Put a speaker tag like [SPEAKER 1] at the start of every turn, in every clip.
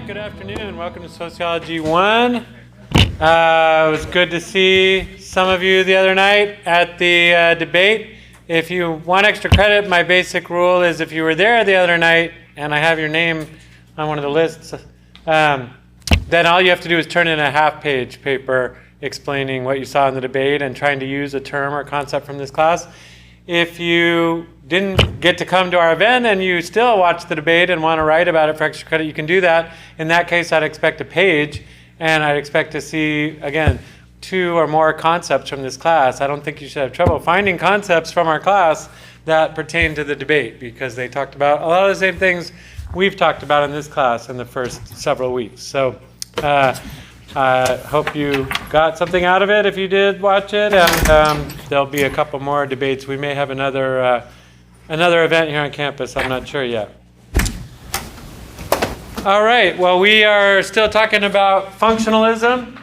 [SPEAKER 1] right, good afternoon. Welcome to Sociology 1. It was good to see some of you the other night at the debate. If you want extra credit, my basic rule is if you were there the other night and I have your name on one of the lists, then all you have to do is turn in a half-page paper explaining what you saw in the debate and trying to use a term or concept from this class. If you didn't get to come to our event and you still watch the debate and want to write about it for extra credit, you can do that. In that case, I'd expect a page, and I'd expect to see, again, 2 or more concepts from this class. I don't think you should have trouble finding concepts from our class that pertain to the debate, because they talked about a lot of the same things we've talked about in this class in the first several weeks. So I hope you got something out of it if you did watch it, and there'll be a couple more debates. We may have another event here on campus. I'm not sure yet. All right, well, we are still talking about functionalism,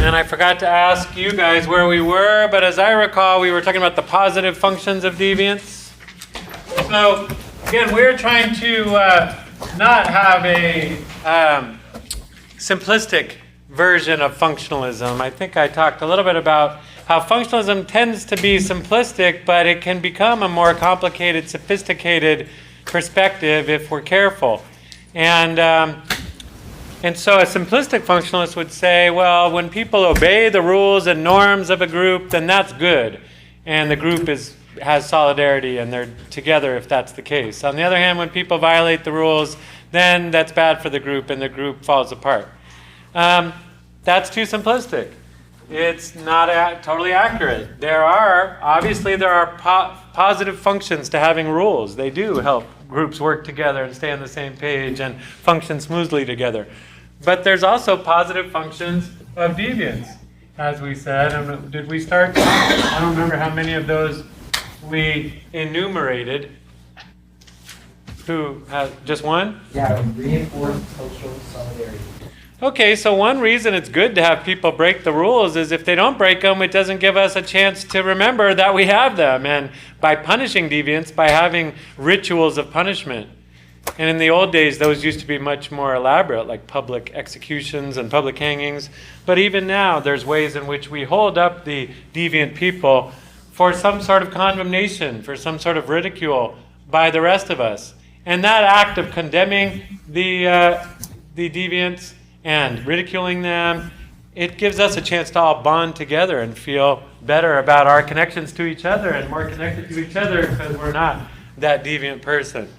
[SPEAKER 1] and I forgot to ask you guys where we were, but as I recall, we were talking about the positive functions of deviance. So, again, we're trying to not have a simplistic version of functionalism. I think I talked a little bit about how functionalism tends to be simplistic, but it can become a more complicated, sophisticated perspective if we're careful. And so a simplistic functionalist would say, well, when people obey the rules and norms of a group, then that's good. And the group has solidarity and they're together if that's the case. On the other hand, when people violate the rules, then that's bad for the group and the group falls apart. That's too simplistic. It's not totally accurate. There are positive functions to having rules. They do help groups work together and stay on the same page and function smoothly together. But there's also positive functions of deviance, as we said. And did we start? I don't remember how many of those we enumerated. Who has just one?
[SPEAKER 2] Yeah, reinforce social solidarity.
[SPEAKER 1] Okay, so one reason it's good to have people break the rules is if they don't break them, it doesn't give us a chance to remember that we have them. And by punishing deviance, by having rituals of punishment. And in the old days, those used to be much more elaborate, like public executions and public hangings. But even now, there's ways in which we hold up the deviant people for some sort of condemnation, for some sort of ridicule by the rest of us. And that act of condemning the deviants and ridiculing them, it gives us a chance to all bond together and feel better about our connections to each other and more connected to each other because we're not that deviant person.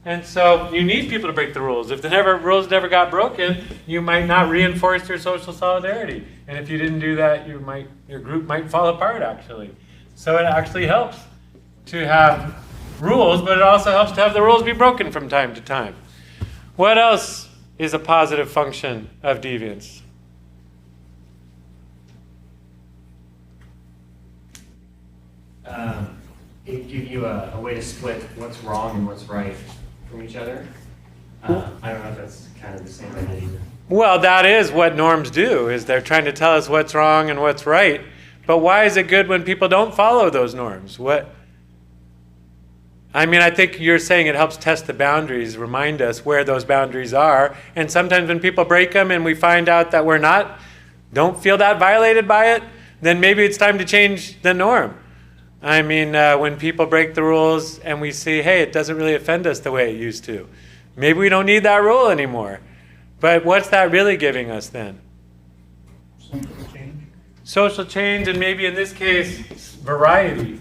[SPEAKER 1] And so you need people to break the rules. If the rules never got broken, you might not reinforce your social solidarity. And if you didn't do that, your group might fall apart, actually. So it actually helps to have rules, but it also helps to have the rules be broken from time to time. What else is a positive function of deviance?
[SPEAKER 3] It gives you a way to split what's wrong and what's right from each other. I don't know if that's kind of the same idea either.
[SPEAKER 1] Well, that is what norms do, is they're trying to tell us what's wrong and what's right. But why is it good when people don't follow those norms? I think you're saying it helps test the boundaries, remind us where those boundaries are. And sometimes when people break them and we find out that don't feel that violated by it, then maybe it's time to change the norm. When people break the rules and we see, hey, it doesn't really offend us the way it used to. Maybe we don't need that rule anymore. But what's that really giving us then? Social change, and maybe in this case, variety.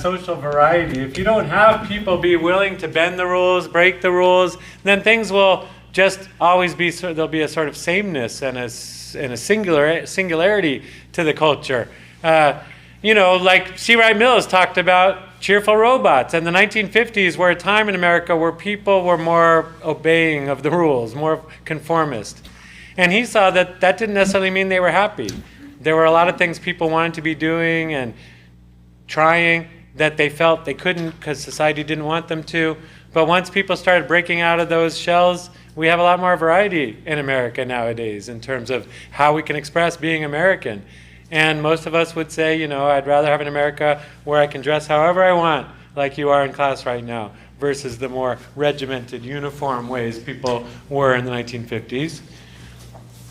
[SPEAKER 1] Social variety. If you don't have people be willing to bend the rules, break the rules, then things will just always be, there'll be a sort of sameness and a singularity to the culture. Like C. Wright Mills talked about cheerful robots. And the 1950s were a time in America where people were more obeying of the rules, more conformist. And he saw that didn't necessarily mean they were happy. There were a lot of things people wanted to be doing and trying that they felt they couldn't because society didn't want them to. But once people started breaking out of those shells, we have a lot more variety in America nowadays in terms of how we can express being American. And most of us would say, I'd rather have an America where I can dress however I want, like you are in class right now. versus the more regimented, uniform ways people were in the 1950s.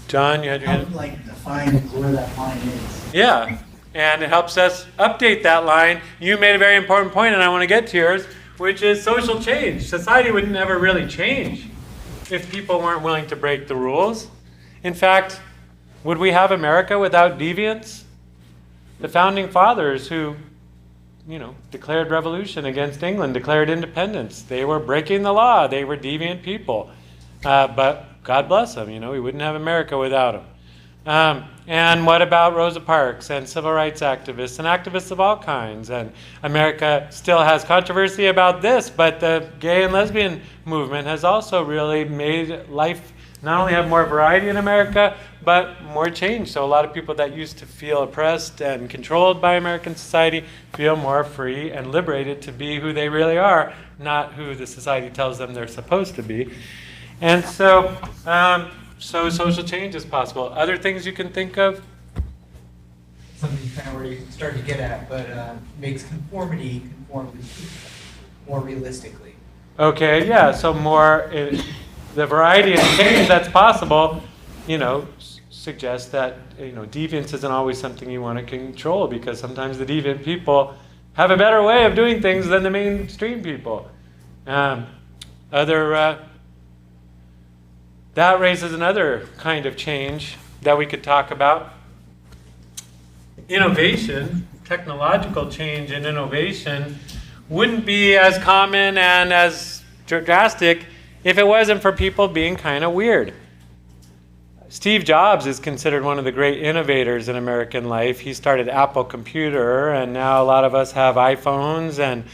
[SPEAKER 1] John, you had your
[SPEAKER 2] How
[SPEAKER 1] hand?
[SPEAKER 2] would like define where that line is?
[SPEAKER 1] Yeah, and it helps us update that line. You made a very important point, and I want to get to yours, which is social change. Society would never really change if people weren't willing to break the rules. In fact, would we have America without deviance? The founding fathers who, declared revolution against England, declared independence. They were breaking the law. They were deviant people. But God bless them, we wouldn't have America without them. And what about Rosa Parks and civil rights activists and activists of all kinds? And America still has controversy about this, but the gay and lesbian movement has also really made life not only have more variety in America, but more change. So a lot of people that used to feel oppressed and controlled by American society feel more free and liberated to be who they really are, not who the society tells them they're supposed to be. And so social change is possible. Other things you can think of?
[SPEAKER 2] Something kind of where you start to get at, but makes conformity conform to people more realistically.
[SPEAKER 1] Okay, yeah, so more, the variety and change that's possible, suggests that, deviance isn't always something you want to control, because sometimes the deviant people have a better way of doing things than the mainstream people. That raises another kind of change that we could talk about. Innovation, technological change and innovation wouldn't be as common and as drastic if it wasn't for people being kind of weird. Steve Jobs is considered one of the great innovators in American life. He started Apple Computer, and now a lot of us have iPhones and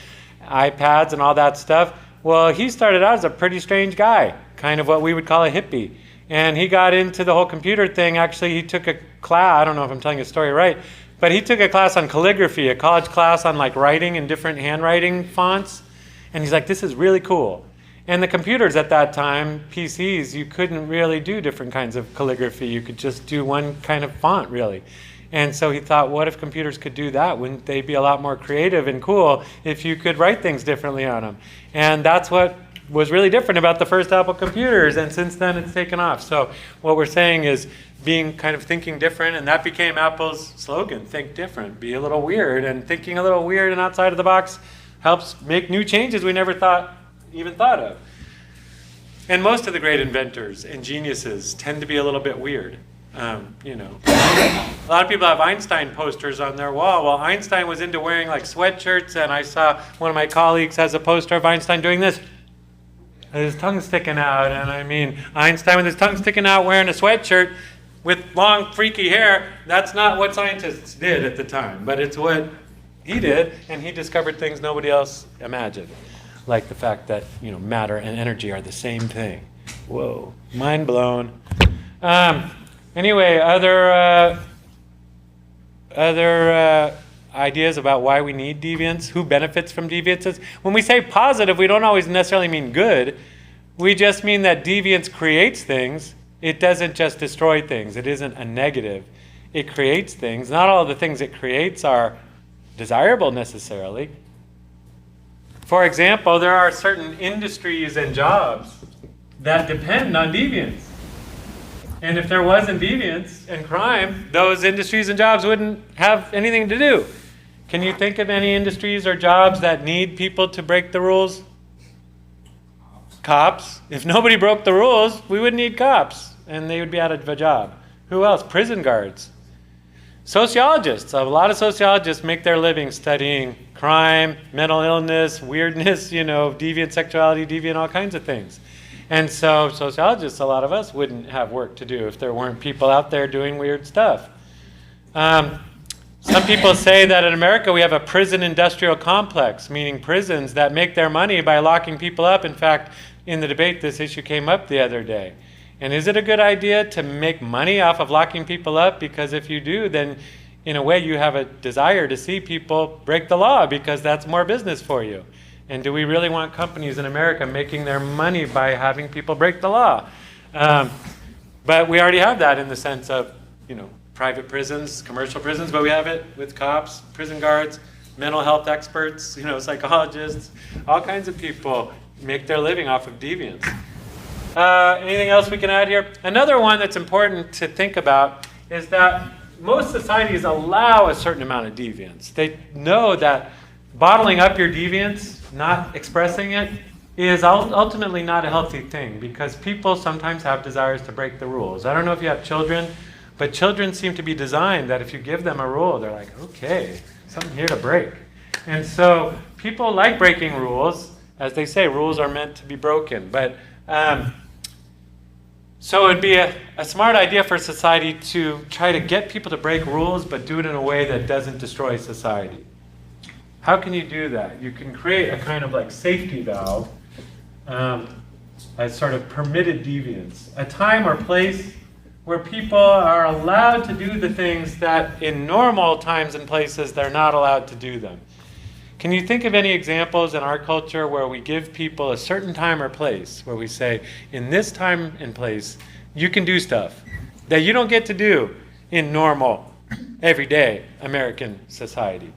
[SPEAKER 1] iPads and all that stuff. Well, he started out as a pretty strange guy, kind of what we would call a hippie. And he got into the whole computer thing. Actually, he took a class, I don't know if I'm telling the story right, but he took a class on calligraphy, a college class on like writing in different handwriting fonts. And he's like, this is really cool. And the computers at that time, PCs, you couldn't really do different kinds of calligraphy. You could just do one kind of font, really. And so he thought, what if computers could do that? Wouldn't they be a lot more creative and cool if you could write things differently on them? And that's what was really different about the first Apple computers, and since then it's taken off. So what we're saying is being kind of thinking different, and that became Apple's slogan, think different, be a little weird. And thinking a little weird and outside of the box helps make new changes we never even thought of. And most of the great inventors and geniuses tend to be a little bit weird. A lot of people have Einstein posters on their wall. Well, Einstein was into wearing like sweatshirts, and I saw one of my colleagues has a poster of Einstein doing this. And his tongue sticking out, and I mean, Einstein with his tongue sticking out wearing a sweatshirt with long freaky hair, that's not what scientists did at the time, but it's what he did, and he discovered things nobody else imagined. Like the fact that, matter and energy are the same thing. Whoa, mind blown. Anyway, other ideas about why we need deviance, who benefits from deviances. When we say positive, we don't always necessarily mean good. We just mean that deviance creates things. It doesn't just destroy things. It isn't a negative. It creates things. Not all the things it creates are desirable necessarily. For example, there are certain industries and jobs that depend on deviance. And if there wasn't deviance and crime, those industries and jobs wouldn't have anything to do. Can you think of any industries or jobs that need people to break the rules? Cops. If nobody broke the rules, we wouldn't need cops, and they would be out of a job. Who else? Prison guards. Sociologists. A lot of sociologists make their living studying crime, mental illness, weirdness, deviant sexuality, deviant all kinds of things. And so sociologists, a lot of us, wouldn't have work to do if there weren't people out there doing weird stuff. Some people say that in America we have a prison industrial complex, meaning prisons that make their money by locking people up. In fact, in the debate, this issue came up the other day. And is it a good idea to make money off of locking people up? Because if you do, then in a way you have a desire to see people break the law because that's more business for you. And do we really want companies in America making their money by having people break the law? But we already have that in the sense of, private prisons, commercial prisons, but we have it with cops, prison guards. mental health experts, psychologists, all kinds of people make their living off of deviance. Anything else we can add here? Another one that's important to think about is that most societies allow a certain amount of deviance. They know that bottling up your deviance, not expressing it, is ultimately not a healthy thing because people sometimes have desires to break the rules. I don't know if you have children, but children seem to be designed that if you give them a rule, they're like, okay, something here to break. And so people like breaking rules. As they say, rules are meant to be broken. But so it would be a smart idea for society to try to get people to break rules, but do it in a way that doesn't destroy society. How can you do that? You can create a kind of like safety valve, a sort of permitted deviance, a time or place where people are allowed to do the things that in normal times and places they're not allowed to do them. Can you think of any examples in our culture where we give people a certain time or place, where we say, in this time and place, you can do stuff that you don't get to do in normal, everyday American society?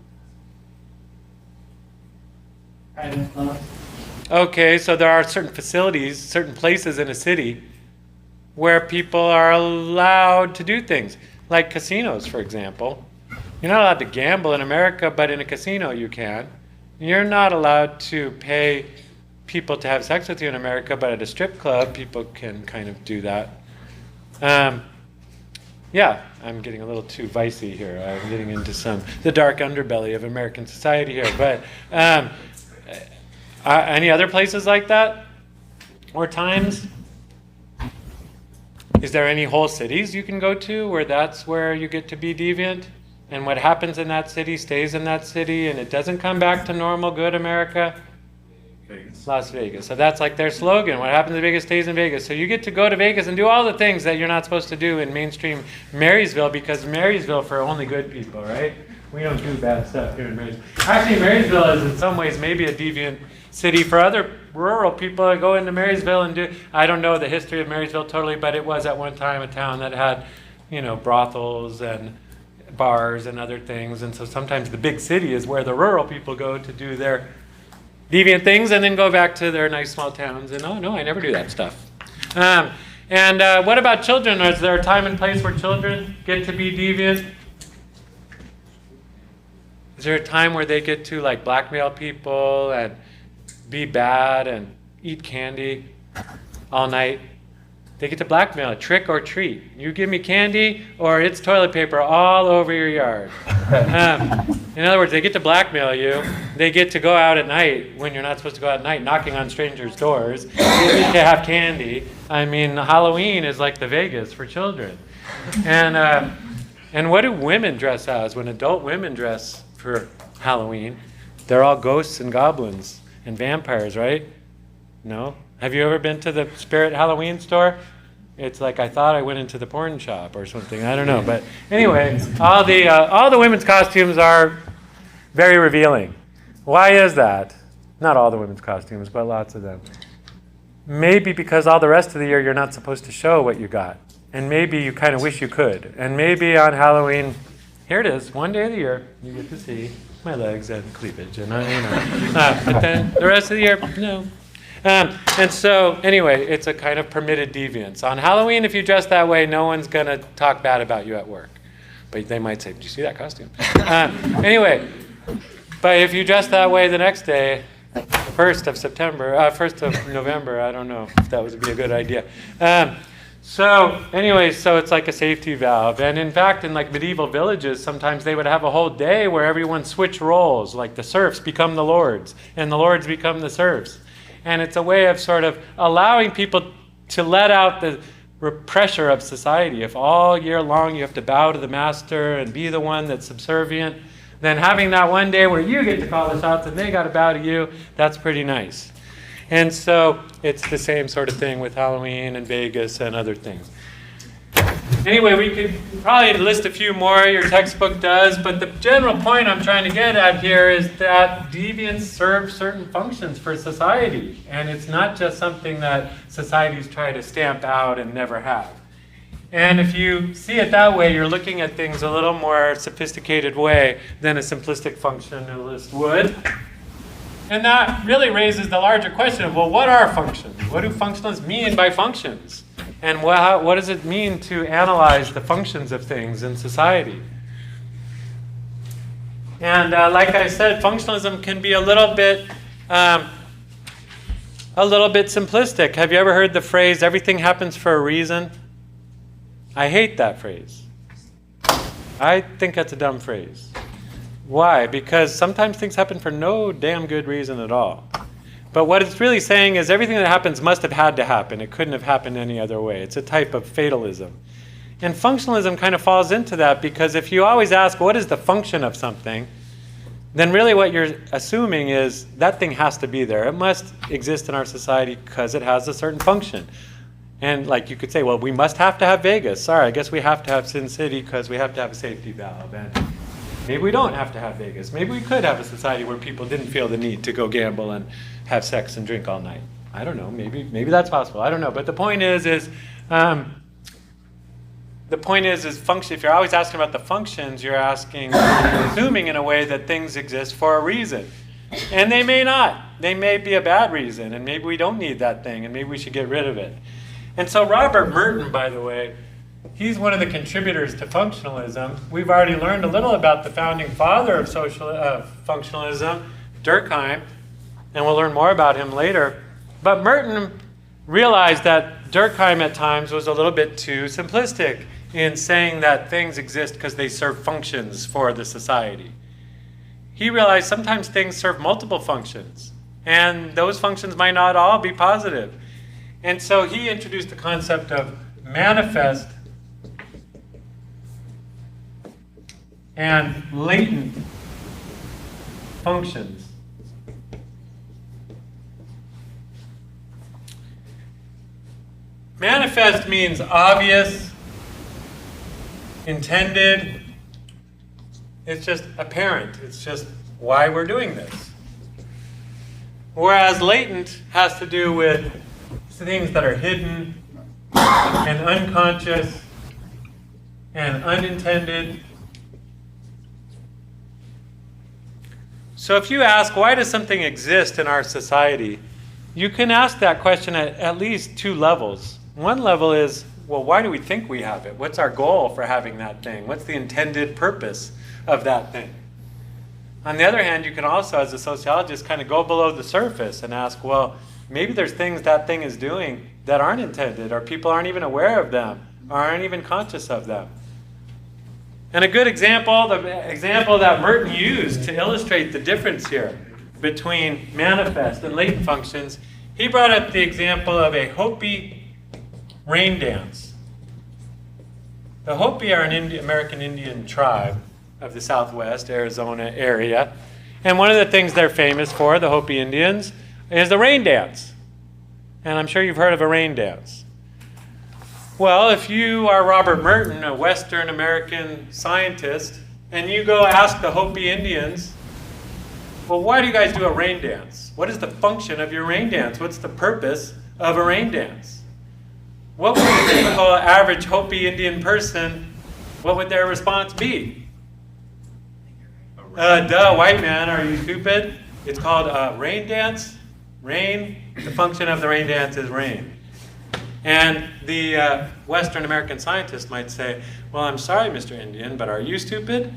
[SPEAKER 2] Private club.
[SPEAKER 1] Okay, so there are certain facilities, certain places in a city where people are allowed to do things, like casinos, for example. You're not allowed to gamble in America, but in a casino you can. You're not allowed to pay people to have sex with you in America, but at a strip club, people can kind of do that. Yeah, I'm getting a little too vicey here. I'm getting into the dark underbelly of American society here. But any other places like that? Or times? Is there any whole cities you can go to where that's where you get to be deviant? And what happens in that city stays in that city, and it doesn't come back to normal, good America?
[SPEAKER 4] Vegas.
[SPEAKER 1] Las Vegas. So that's like their slogan. What happens in Vegas stays in Vegas. So you get to go to Vegas and do all the things that you're not supposed to do in mainstream Marysville, because Marysville for only good people, right? We don't do bad stuff here in Marysville. Actually, Marysville is in some ways maybe a deviant city for other rural people that go into Marysville and do. I don't know the history of Marysville totally, but it was at one time a town that had, brothels and bars and other things. And so sometimes the big city is where the rural people go to do their deviant things and then go back to their nice small towns. And oh no, I never do that stuff. And what about children? Is there a time and place where children get to be deviant? Is there a time where they get to like blackmail people and be bad and eat candy all night? They get to blackmail it, trick or treat. You give me candy or it's toilet paper all over your yard. In other words, they get to blackmail you. They get to go out at night when you're not supposed to go out at night, knocking on strangers' doors. They get to have candy. I mean, Halloween is like the Vegas for children. And what do women dress as when adult women dress for Halloween? They're all ghosts and goblins and vampires, right? No? Have you ever been to the Spirit Halloween store? It's like I thought I went into the porn shop or something. I don't know. But anyway, all the women's costumes are very revealing. Why is that? Not all the women's costumes, but lots of them. Maybe because all the rest of the year you're not supposed to show what you got. And maybe you kind of wish you could. And maybe on Halloween, here it is, one day of the year, you get to see my legs and cleavage. And but then the rest of the year, no. And so, anyway, it's a kind of permitted deviance. On Halloween, if you dress that way, no one's going to talk bad about you at work. But they might say, did you see that costume? Anyway, but if you dress that way the next day, 1st of November, I don't know if that would be a good idea. So it's like a safety valve. And in fact, in like medieval villages, sometimes they would have a whole day where everyone switched roles, like the serfs become the lords, and the lords become the serfs. And it's a way of sort of allowing people to let out the pressure of society. If all year long you have to bow to the master and be the one that's subservient, then having that one day where you get to call the shots and they got to bow to you, that's pretty nice. And so it's the same sort of thing with Halloween and Vegas and other things. Anyway, we could probably list a few more, your textbook does, but the general point I'm trying to get at here is that deviance serves certain functions for society. And it's not just something that societies try to stamp out and never have. And if you see it that way, you're looking at things a little more sophisticated way than a simplistic functionalist would. And that really raises the larger question of, well, what are functions? What do functionalists mean by functions? And what does it mean to analyze the functions of things in society? And like I said, functionalism can be a little bit simplistic. Have you ever heard the phrase, everything happens for a reason? I hate that phrase. I think that's a dumb phrase. Why? Because sometimes things happen for no damn good reason at all. But what it's really saying is everything that happens must have had to happen. It couldn't have happened any other way. It's a type of fatalism. And functionalism kind of falls into that, because if you always ask, what is the function of something, then really what you're assuming is that thing has to be there. It must exist in our society because it has a certain function. And like you could say, well, we must have to have Vegas. Sorry, I guess we have to have Sin City because we have to have a safety valve. And maybe we don't have to have Vegas. Maybe we could have a society where people didn't feel the need to go gamble and have sex and drink all night. I don't know. Maybe that's possible. I don't know. But the point is function. If you're always asking about the functions, you're assuming in a way that things exist for a reason. And they may not. They may be a bad reason, and maybe we don't need that thing, and maybe we should get rid of it. And so Robert Merton, by the way, he's one of the contributors to functionalism. We've already learned a little about the founding father of functionalism, Durkheim, and we'll learn more about him later. But Merton realized that Durkheim at times was a little bit too simplistic in saying that things exist because they serve functions for the society. He realized sometimes things serve multiple functions, and those functions might not all be positive. And so he introduced the concept of manifest and latent functions. Manifest means obvious, intended. It's just apparent. It's just why we're doing this. Whereas latent has to do with things that are hidden and unconscious and unintended. So if you ask, why does something exist in our society? You can ask that question at least two levels. One level is, well, why do we think we have it? What's our goal for having that thing? What's the intended purpose of that thing? On the other hand, you can also, as a sociologist, kind of go below the surface and ask, well, maybe there's things that thing is doing that aren't intended, or people aren't even aware of them, or aren't even conscious of them. And a good example, the example that Merton used to illustrate the difference here between manifest and latent functions, he brought up the example of a Hopi rain dance. The Hopi are an American Indian tribe of the Southwest Arizona area. And one of the things they're famous for, the Hopi Indians, is the rain dance. And I'm sure you've heard of a rain dance. Well, if you are Robert Merton, a Western American scientist, and you go ask the Hopi Indians, well, why do you guys do a rain dance? What is the function of your rain dance? What's the purpose of a rain dance? What would a typical average Hopi Indian person, what would their response be? Duh, white man, are you stupid? It's called a rain dance. Rain, the function of the rain dance is rain. And the Western American scientist might say, well, I'm sorry, Mr. Indian, but are you stupid?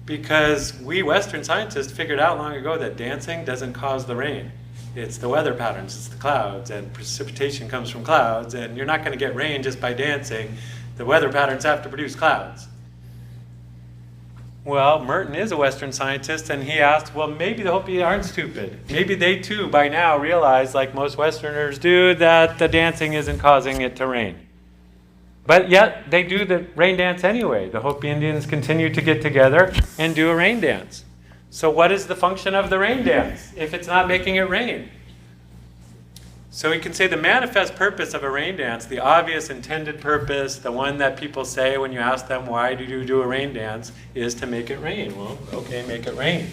[SPEAKER 1] Because we Western scientists figured out long ago that dancing doesn't cause the rain. It's the weather patterns, it's the clouds, and precipitation comes from clouds, and you're not going to get rain just by dancing. The weather patterns have to produce clouds. Well, Merton is a Western scientist, and he asked, well, maybe the Hopi aren't stupid. Maybe they too, by now, realize, like most Westerners do, that the dancing isn't causing it to rain. But yet, they do the rain dance anyway. The Hopi Indians continue to get together and do a rain dance. So what is the function of the rain dance if it's not making it rain? So we can say the manifest purpose of a rain dance, the obvious intended purpose, the one that people say when you ask them, why do you do a rain dance, is to make it rain. Well, okay, make it rain.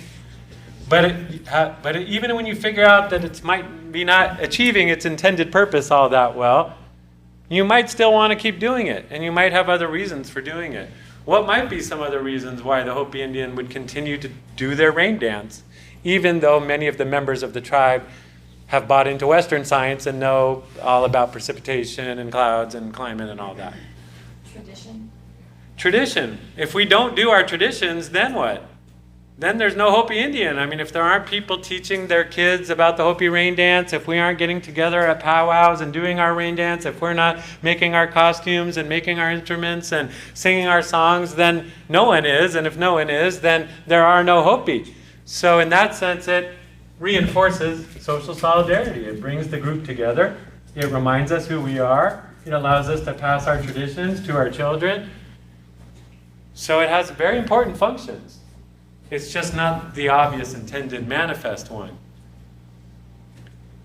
[SPEAKER 1] But even when you figure out that it might be not achieving its intended purpose all that well, you might still want to keep doing it, and you might have other reasons for doing it. What might be some other reasons why the Hopi Indian would continue to do their rain dance, even though many of the members of the tribe have bought into Western science and know all about precipitation and clouds and climate and all that?
[SPEAKER 4] Tradition.
[SPEAKER 1] Tradition. If we don't do our traditions, then what? Then there's no Hopi Indian. I mean, if there aren't people teaching their kids about the Hopi rain dance, if we aren't getting together at powwows and doing our rain dance, if we're not making our costumes and making our instruments and singing our songs, then no one is. And if no one is, then there are no Hopi. So in that sense, it reinforces social solidarity. It brings the group together. It reminds us who we are. It allows us to pass our traditions to our children. So it has very important functions. It's just not the obvious intended manifest one.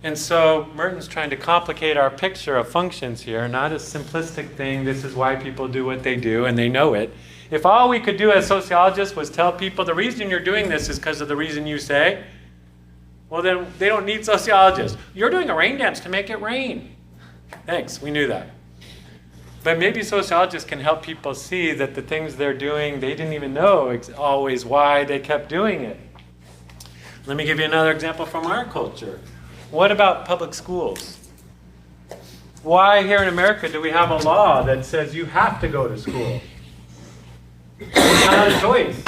[SPEAKER 1] And so Merton's trying to complicate our picture of functions here, not a simplistic thing, this is why people do what they do, and they know it. If all we could do as sociologists was tell people the reason you're doing this is because of the reason you say, well then they don't need sociologists. You're doing a rain dance to make it rain. Thanks, we knew that. But maybe sociologists can help people see that the things they're doing, they didn't even know always why they kept doing it. Let me give you another example from our culture. What about public schools? Why here in America do we have a law that says you have to go to school? It's not a choice.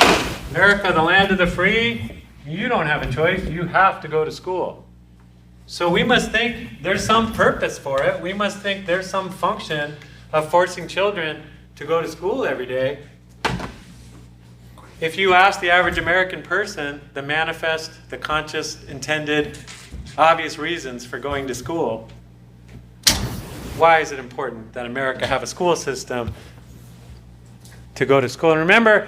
[SPEAKER 1] America, the land of the free, you don't have a choice. You have to go to school. So we must think there's some purpose for it. We must think there's some function of forcing children to go to school every day. If you ask the average American person the manifest, the conscious, intended, obvious reasons for going to school, why is it important that America have a school system to go to school? And remember,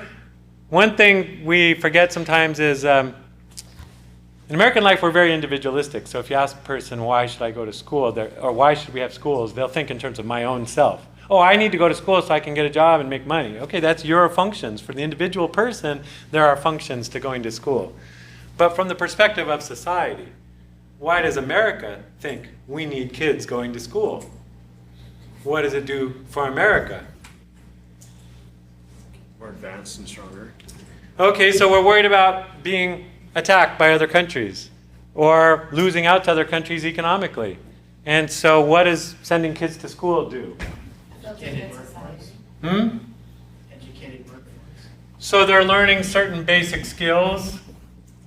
[SPEAKER 1] one thing we forget sometimes is in American life, we're very individualistic. So if you ask a person, why should I go to school, or why should we have schools, they'll think in terms of my own self. Oh, I need to go to school so I can get a job and make money. Okay, that's your functions. For the individual person, there are functions to going to school. But from the perspective of society, why does America think we need kids going to school? What does it do for America?
[SPEAKER 5] More advanced and stronger.
[SPEAKER 1] Okay, so we're worried about being attacked by other countries or losing out to other countries economically. And so what does sending kids to school do?
[SPEAKER 4] Educated workforce.
[SPEAKER 2] Educated workforce.
[SPEAKER 1] So they're learning certain basic skills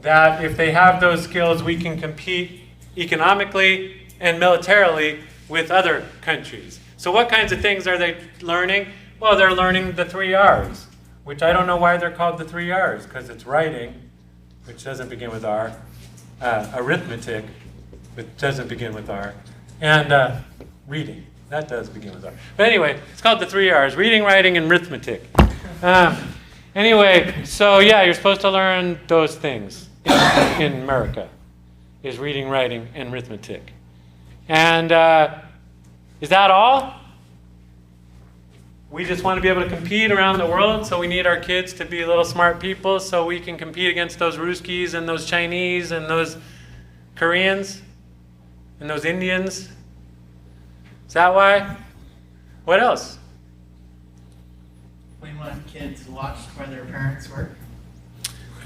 [SPEAKER 1] that if they have those skills, we can compete economically and militarily with other countries. So what kinds of things are they learning? Well, they're learning the 3 R's, which I don't know why they're called the 3 R's, because it's writing, which doesn't begin with R, arithmetic, which doesn't begin with R, and reading. That does begin with R. But anyway, it's called the 3 R's, reading, writing, and arithmetic. Anyway, so yeah, you're supposed to learn those things in America, is reading, writing, and arithmetic. And is that all? We just want to be able to compete around the world, so we need our kids to be little smart people so we can compete against those Ruskies and those Chinese and those Koreans and those Indians. Is that why? What else?
[SPEAKER 2] We want kids to watch where their parents work.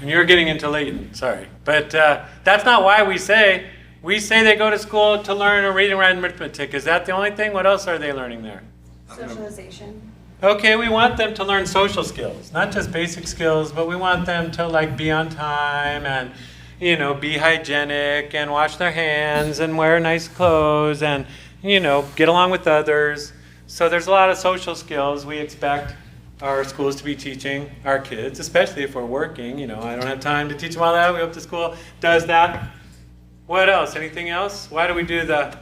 [SPEAKER 1] And you're getting into latent, sorry. But that's not why we say. We say they go to school to learn a reading, writing, arithmetic. Is that the only thing? What else are they learning there?
[SPEAKER 4] Socialization.
[SPEAKER 1] Okay, we want them to learn social skills, not just basic skills, but we want them to like be on time and, you know, be hygienic and wash their hands and wear nice clothes and, you know, get along with others. So there's a lot of social skills we expect our schools to be teaching our kids, especially if we're working. You know, I don't have time to teach them all that. We hope the school does that. What else? Anything else? Why do we do the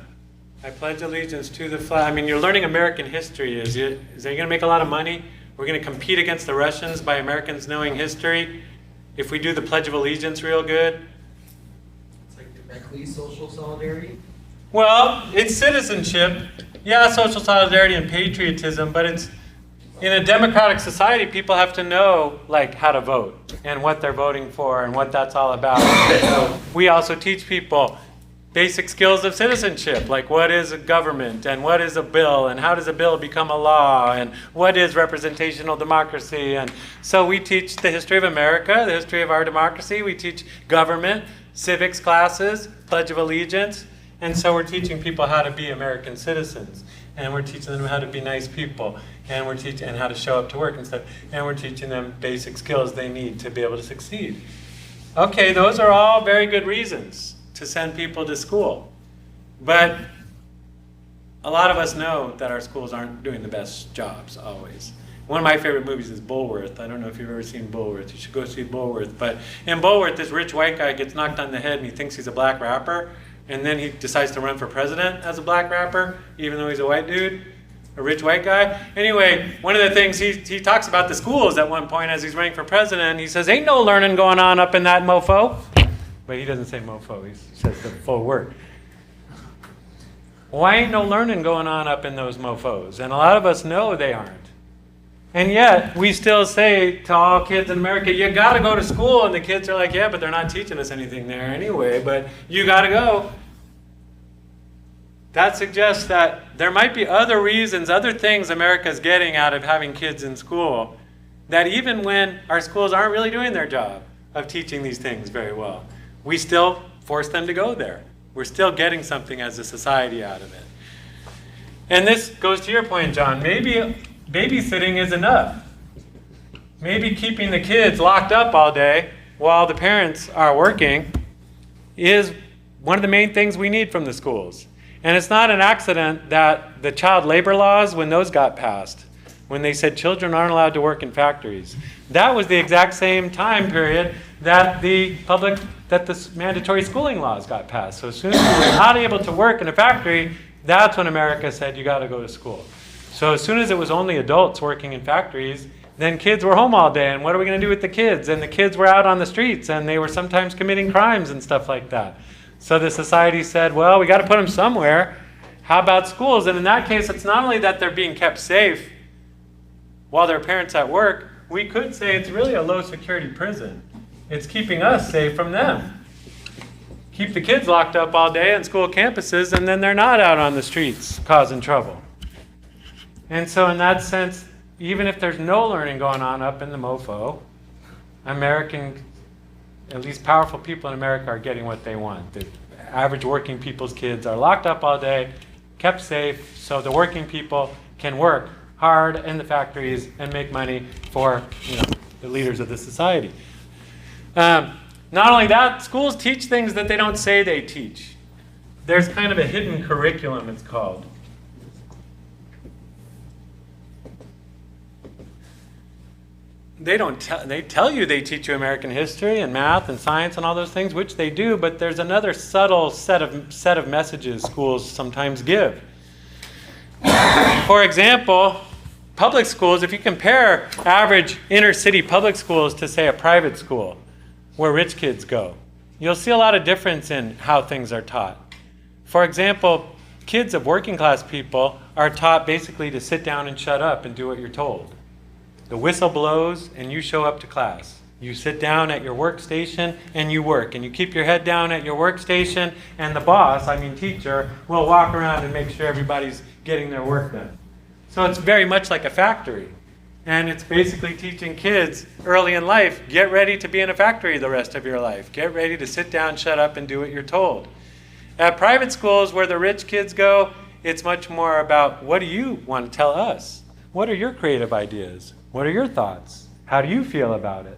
[SPEAKER 1] I pledge allegiance to the flag? I mean, you're learning American history. Is it going to make a lot of money? We're going to compete against the Russians by Americans knowing history if we do the Pledge of Allegiance real good?
[SPEAKER 2] It's like directly social solidarity.
[SPEAKER 1] Well, it's citizenship. Yeah, social solidarity and patriotism, but it's in a democratic society, people have to know like how to vote and what they're voting for and what that's all about. So we also teach people basic skills of citizenship, like what is a government and what is a bill and how does a bill become a law and what is representational democracy. And so we teach the history of America, the history of our democracy. We teach government, civics classes, Pledge of Allegiance. And so we're teaching people how to be American citizens. And we're teaching them how to be nice people. And we're teaching and how to show up to work and stuff. And we're teaching them basic skills they need to be able to succeed. Okay, those are all very good reasons to send people to school. But a lot of us know that our schools aren't doing the best jobs always. One of my favorite movies is Bulworth. I don't know if you've ever seen Bulworth. You should go see Bulworth. But in Bulworth, this rich white guy gets knocked on the head and he thinks he's a black rapper. And then he decides to run for president as a black rapper, even though he's a white dude, a rich white guy. Anyway, one of the things he talks about the schools at one point as he's running for president. He says, ain't no learning going on up in that mofo. But he doesn't say mofo, he says the full word. Why ain't no learning going on up in those mofos? And a lot of us know they aren't. And yet, we still say to all kids in America, you gotta go to school. And the kids are like, yeah, but they're not teaching us anything there anyway, but you gotta go. That suggests that there might be other reasons, other things America's getting out of having kids in school, that even when our schools aren't really doing their job of teaching these things very well, we still force them to go there. We're still getting something as a society out of it. And this goes to your point, John. Maybe babysitting is enough. Maybe keeping the kids locked up all day while the parents are working is one of the main things we need from the schools. And it's not an accident that the child labor laws, when those got passed, when they said children aren't allowed to work in factories, that was the exact same time period that the mandatory schooling laws got passed. So as soon as you were not able to work in a factory, that's when America said you got to go to school. So as soon as it was only adults working in factories, then kids were home all day, and what are we going to do with the kids? And the kids were out on the streets, and they were sometimes committing crimes and stuff like that. So the society said, well, we got to put them somewhere. How about schools? And in that case, it's not only that they're being kept safe while their parents at work, we could say it's really a low security prison. It's keeping us safe from them. Keep the kids locked up all day on school campuses, and then they're not out on the streets causing trouble. And so in that sense, even if there's no learning going on up in the mofo, American, at least powerful people in America are getting what they want. The average working people's kids are locked up all day, kept safe, so the working people can work hard in the factories and make money for the leaders of the society. Not only that, schools teach things that they don't say they teach. There's kind of a hidden curriculum, it's called. They tell you they teach you American history and math and science and all those things, which they do, but there's another subtle set of messages schools sometimes give. For example, public schools, if you compare average inner city public schools to, say, a private school where rich kids go, you'll see a lot of difference in how things are taught. For example, kids of working class people are taught basically to sit down and shut up and do what you're told. The whistle blows and you show up to class. You sit down at your workstation and you work. And you keep your head down at your workstation, and the boss, teacher, will walk around and make sure everybody's getting their work done. So it's very much like a factory. And it's basically teaching kids early in life, get ready to be in a factory the rest of your life. Get ready to sit down, shut up, and do what you're told. At private schools where the rich kids go, it's much more about, what do you want to tell us? What are your creative ideas? What are your thoughts? How do you feel about it?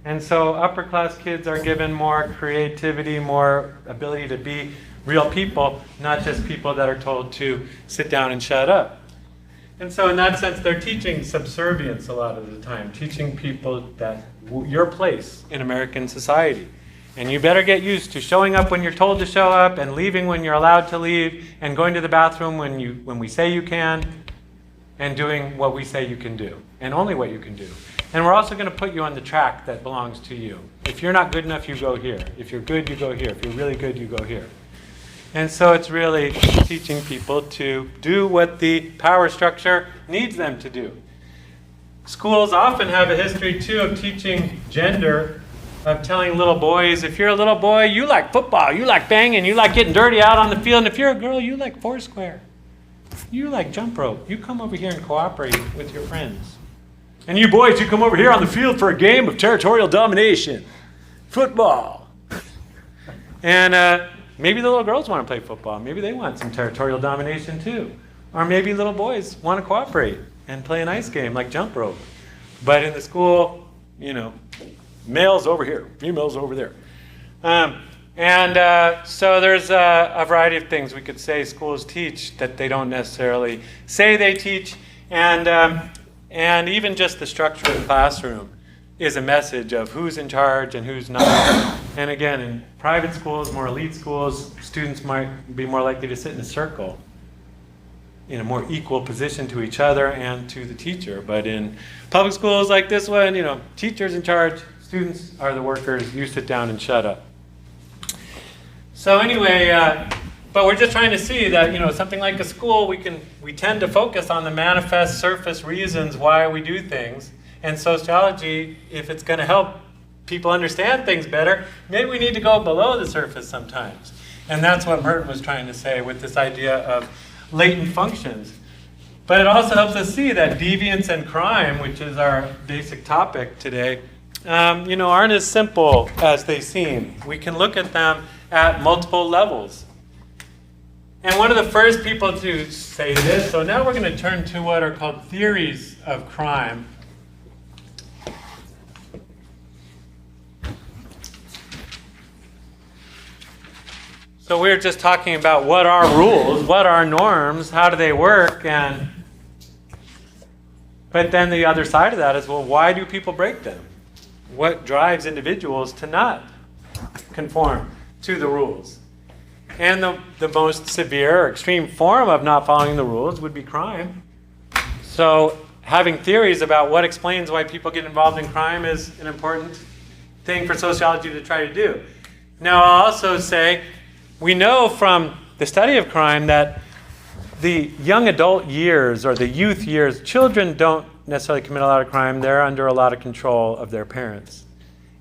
[SPEAKER 1] And so upper class kids are given more creativity, more ability to be real people, not just people that are told to sit down and shut up. And so in that sense, they're teaching subservience a lot of the time, teaching people that your place in American society. And you better get used to showing up when you're told to show up, and leaving when you're allowed to leave, and going to the bathroom when we say you can, and doing what we say you can do, and only what you can do. And we're also going to put you on the track that belongs to you. If you're not good enough, you go here. If you're good, you go here. If you're really good, you go here. And so it's really teaching people to do what the power structure needs them to do. Schools often have a history, too, of teaching gender of telling little boys, if you're a little boy, you like football, you like banging, you like getting dirty out on the field, and if you're a girl, you like foursquare. You like jump rope. You come over here and cooperate with your friends. And you boys, you come over here on the field for a game of territorial domination. Football. And maybe the little girls want to play football. Maybe they want some territorial domination too. Or maybe little boys want to cooperate and play an ice game like jump rope. But in the school, males over here, females over there. So there's a variety of things we could say schools teach that they don't necessarily say they teach. And even just the structure of the classroom is a message of who's in charge and who's not. And again, in private schools, more elite schools, students might be more likely to sit in a circle in a more equal position to each other and to the teacher. But in public schools like this one, teacher's in charge, students are the workers, you sit down and shut up. So anyway, but we're just trying to see that, something like a school, we tend to focus on the manifest surface reasons why we do things. And sociology, if it's going to help people understand things better, maybe we need to go below the surface sometimes. And that's what Merton was trying to say with this idea of latent functions. But it also helps us see that deviance and crime, which is our basic topic today, aren't as simple as they seem. We can look at them at multiple levels. And one of the first people to say this, so now we're going to turn to what are called theories of crime. So we're just talking about what are rules, what are norms, how do they work, but then the other side of that is, well, why do people break them? What drives individuals to not conform to the rules? And the most severe or extreme form of not following the rules would be crime. So having theories about what explains why people get involved in crime is an important thing for sociology to try to do. Now, I'll also say, we know from the study of crime that the young adult years or the youth years, children don't necessarily commit a lot of crime. They're under a lot of control of their parents.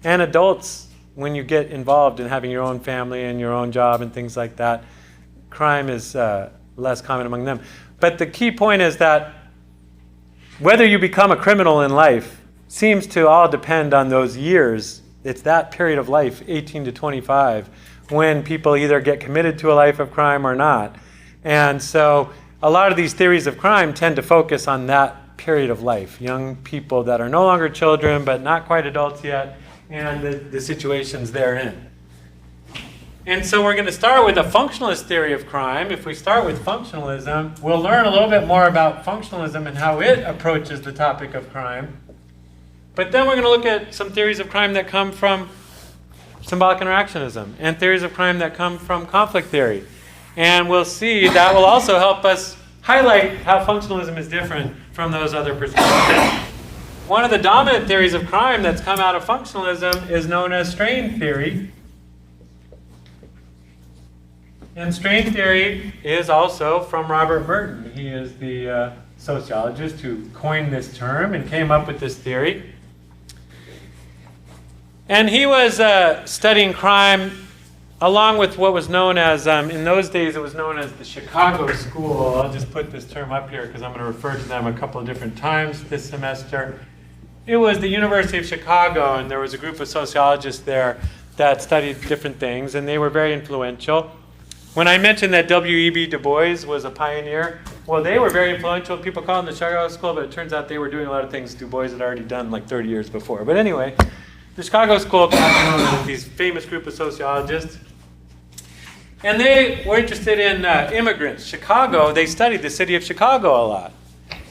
[SPEAKER 1] And adults, when you get involved in having your own family and your own job and things like that, crime is less common among them. But the key point is that whether you become a criminal in life seems to all depend on those years. It's that period of life, 18 to 25, when people either get committed to a life of crime or not. And so a lot of these theories of crime tend to focus on that period of life, young people that are no longer children but not quite adults yet, and the situations they're in. And so we're going to start with a functionalist theory of crime. If we start with functionalism, we'll learn a little bit more about functionalism and how it approaches the topic of crime. But then we're going to look at some theories of crime that come from symbolic interactionism and theories of crime that come from conflict theory. And we'll see that will also help us highlight how functionalism is different from those other perspectives. One of the dominant theories of crime that's come out of functionalism is known as strain theory. And strain theory is also from Robert Merton. He is the sociologist who coined this term and came up with this theory. And he was studying crime along with what was known as, in those days it was known as the Chicago School. I'll just put this term up here because I'm going to refer to them a couple of different times this semester. It was the University of Chicago, and there was a group of sociologists there that studied different things, and they were very influential. When I mentioned that W.E.B. Du Bois was a pioneer, well, they were very influential. People call them the Chicago School, but it turns out they were doing a lot of things Du Bois had already done like 30 years before. But anyway, the Chicago School got known as these famous group of sociologists. And they were interested in immigrants. Chicago, they studied the city of Chicago a lot.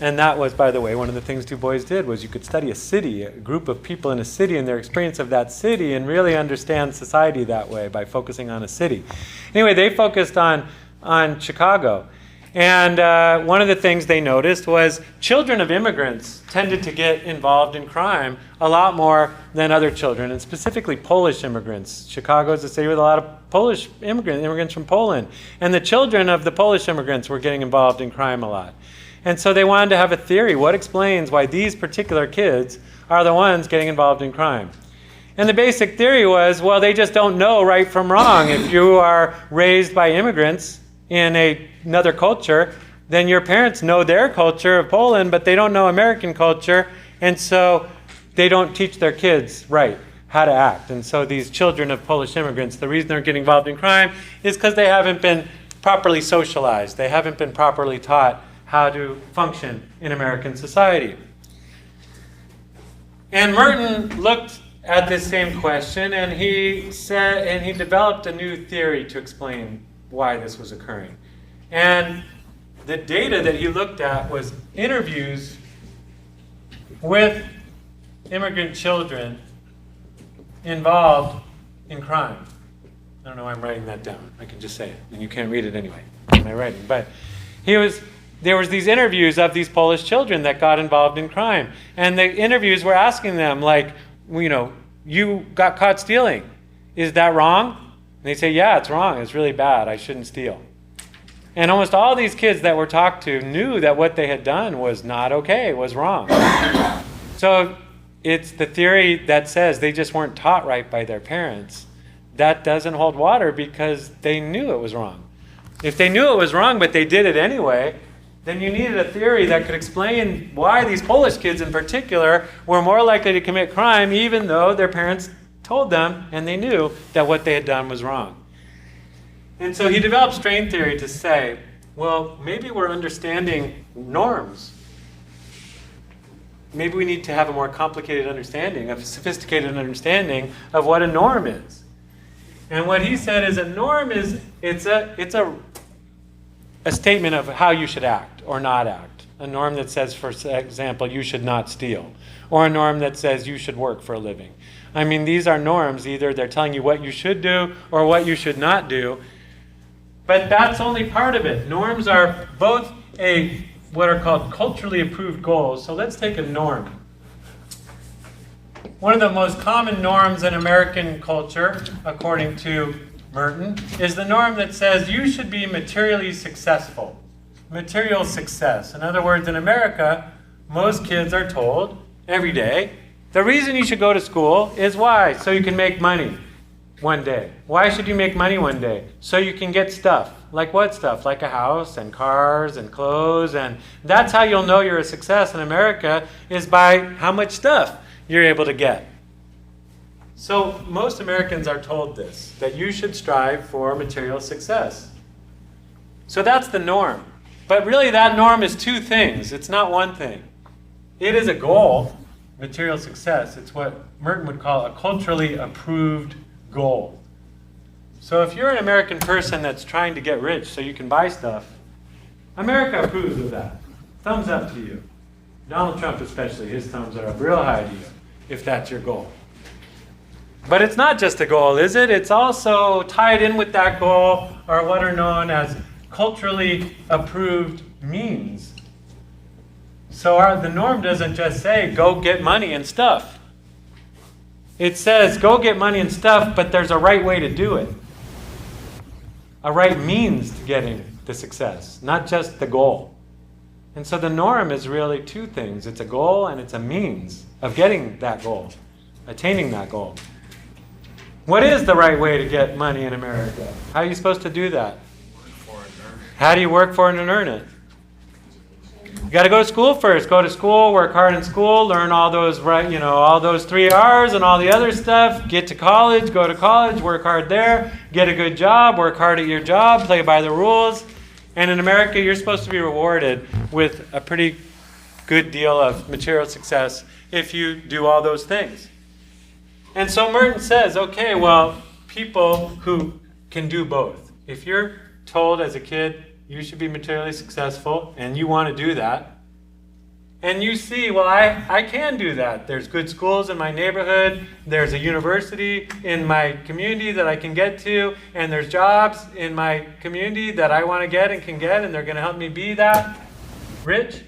[SPEAKER 1] And that was, by the way, one of the things Du Bois did was you could study a city, a group of people in a city and their experience of that city and really understand society that way by focusing on a city. Anyway, they focused on Chicago. And one of the things they noticed was children of immigrants tended to get involved in crime a lot more than other children, and specifically Polish immigrants. Chicago is a city with a lot of Polish immigrants from Poland. And the children of the Polish immigrants were getting involved in crime a lot. And so they wanted to have a theory. What explains why these particular kids are the ones getting involved in crime? And the basic theory was, well, they just don't know right from wrong. If you are raised by immigrants in another culture, then your parents know their culture of Poland, but they don't know American culture, and so they don't teach their kids right how to act. And so these children of Polish immigrants, the reason they're getting involved in crime is because they haven't been properly socialized. They haven't been properly taught how to function in American society. And Merton looked at this same question, and he developed a new theory to explain why this was occurring. And the data that he looked at was interviews with immigrant children involved in crime. I don't know why I'm writing that down. I can just say it, and you can't read it anyway in my writing. But there was these interviews of these Polish children that got involved in crime. And the interviews were asking them, like, you got caught stealing. Is that wrong? And they say, yeah, it's wrong. It's really bad. I shouldn't steal. And almost all these kids that were talked to knew that what they had done was not okay, was wrong. So it's the theory that says they just weren't taught right by their parents. That doesn't hold water because they knew it was wrong. If they knew it was wrong, but they did it anyway, then you needed a theory that could explain why these Polish kids in particular were more likely to commit crime even though their parents told them and they knew that what they had done was wrong. And so he developed strain theory to say, well, maybe we're understanding norms. Maybe we need to have a more complicated understanding, a sophisticated understanding of what a norm is. And what he said is a norm is, it's a statement of how you should act or not act. A norm that says, for example, you should not steal. Or a norm that says you should work for a living. I mean, these are norms. Either they're telling you what you should do or what you should not do. But that's only part of it. Norms are both what are called culturally approved goals. So let's take a norm. One of the most common norms in American culture, according to Merton, is the norm that says you should be materially successful. Material success. In other words, in America, most kids are told every day, the reason you should go to school is why? So you can make money one day. Why should you make money one day? So you can get stuff. Like what stuff? Like a house and cars and clothes. And that's how you'll know you're a success in America, is by how much stuff you're able to get. So most Americans are told this, that you should strive for material success. So that's the norm. But really that norm is two things. It's not one thing. It is a goal, material success. It's what Merton would call a culturally approved goal. So if you're an American person that's trying to get rich so you can buy stuff, America approves of that. Thumbs up to you. Donald Trump especially, his thumbs are up real high to you, if that's your goal. But it's not just a goal, is it? It's also tied in with that goal are what are known as culturally approved means. So the norm doesn't just say, go get money and stuff. It says, go get money and stuff, but there's a right way to do it. A right means to getting the success, not just the goal. And so the norm is really two things. It's a goal and it's a means of getting that goal, attaining that goal. What is the right way to get money in America? How are you supposed to do that? How do you work for it and earn it? You got to go to school first. Go to school, work hard in school, learn all those all those 3 R's and all the other stuff. Get to college, go to college, work hard there, get a good job, work hard at your job, play by the rules. And in America, you're supposed to be rewarded with a pretty good deal of material success if you do all those things. And so Merton says, okay, well, people who can do both. If you're told as a kid, you should be materially successful, and you want to do that, and you see, well, I can do that. There's good schools in my neighborhood, there's a university in my community that I can get to, and there's jobs in my community that I want to get and can get, and they're going to help me be that rich.